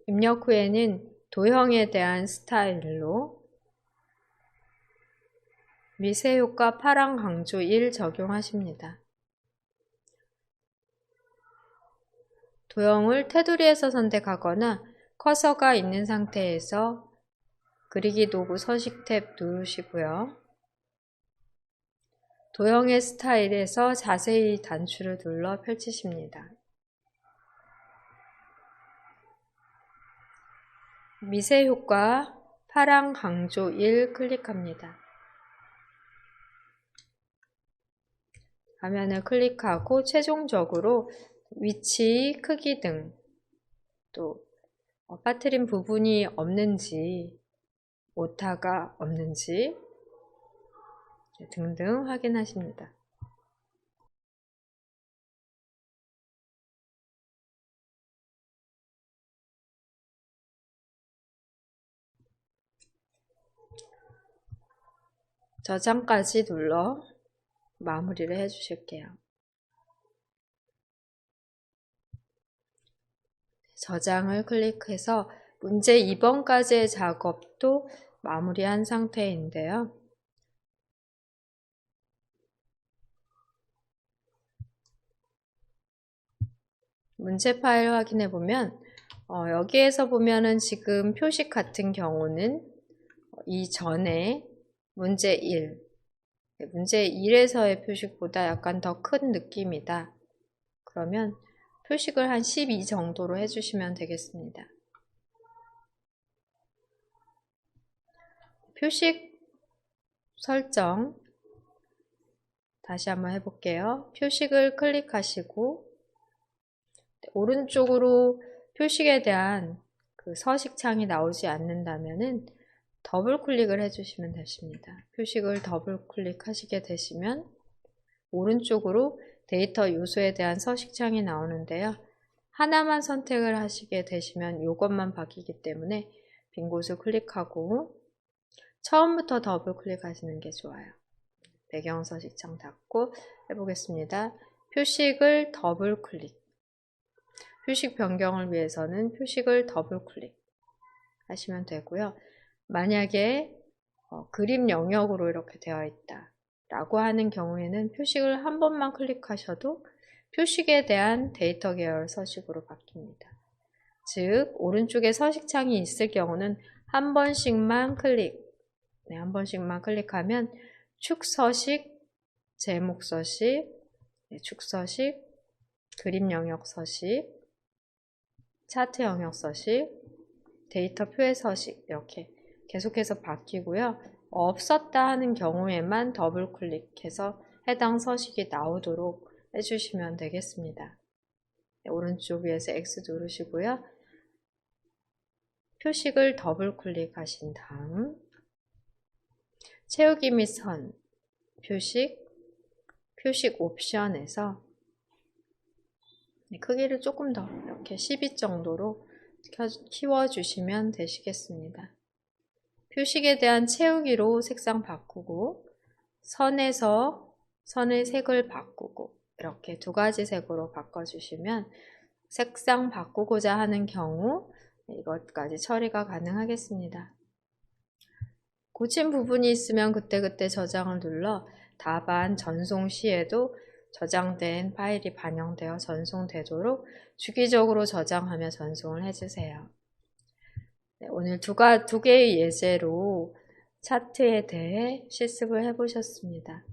입력 후에는 도형에 대한 스타일로 미세효과 파랑 강조 1 적용하십니다. 도형을 테두리에서 선택하거나 커서가 있는 상태에서 그리기 도구 서식 탭 누르시고요. 도형의 스타일에서 자세히 단추를 눌러 펼치십니다. 미세효과 파랑 강조 1 클릭합니다. 화면을 클릭하고 최종적으로 위치, 크기 등 또 빠뜨린 부분이 없는지, 오타가 없는지 등등 확인하십니다. 저장까지 눌러 마무리를 해주실게요. 저장을 클릭해서 문제 2번까지의 작업도 마무리한 상태인데요. 문제 파일 확인해 보면 여기에서 보면은 지금 표식 같은 경우는 이전에 문제 1, 문제 1에서의 표식보다 약간 더 큰 느낌이다. 그러면 표식을 한 12 정도로 해주시면 되겠습니다. 표식 설정 다시 한번 해볼게요. 표식을 클릭하시고 오른쪽으로 표식에 대한 그 서식창이 나오지 않는다면은 더블 클릭을 해주시면 되십니다. 표식을 더블 클릭하시게 되시면 오른쪽으로 데이터 요소에 대한 서식창이 나오는데요. 하나만 선택을 하시게 되시면 이것만 바뀌기 때문에 빈 곳을 클릭하고 처음부터 더블 클릭하시는 게 좋아요. 배경 서식창 닫고 해보겠습니다. 표식을 더블 클릭. 표식 변경을 위해서는 표식을 더블 클릭 하시면 되고요. 만약에 그림 영역으로 이렇게 되어 있다 라고 하는 경우에는 표식을 한 번만 클릭하셔도 표식에 대한 데이터 계열 서식으로 바뀝니다. 즉 오른쪽에 서식창이 있을 경우는 한 번씩만 한 번씩만 클릭하면 축 서식, 제목 서식, 축 서식, 그림 영역 서식, 차트 영역 서식, 데이터 표의 서식 이렇게 계속해서 바뀌고요. 없었다 하는 경우에만 더블 클릭해서 해당 서식이 나오도록 해주시면 되겠습니다. 네, 오른쪽 위에서 X 누르시고요. 표식을 더블 클릭하신 다음 채우기 및 선, 표식 옵션에서 크기를 조금 더 이렇게 12 정도로 키워주시면 되시겠습니다. 표식에 대한 채우기로 색상 바꾸고 선에서 선의 색을 바꾸고 이렇게 두 가지 색으로 바꿔주시면 색상 바꾸고자 하는 경우 이것까지 처리가 가능하겠습니다. 고친 부분이 있으면 그때그때 저장을 눌러 답안 전송 시에도 저장된 파일이 반영되어 전송되도록 주기적으로 저장하며 전송을 해주세요. 네, 오늘 두 개의 예제로 차트에 대해 실습을 해보셨습니다.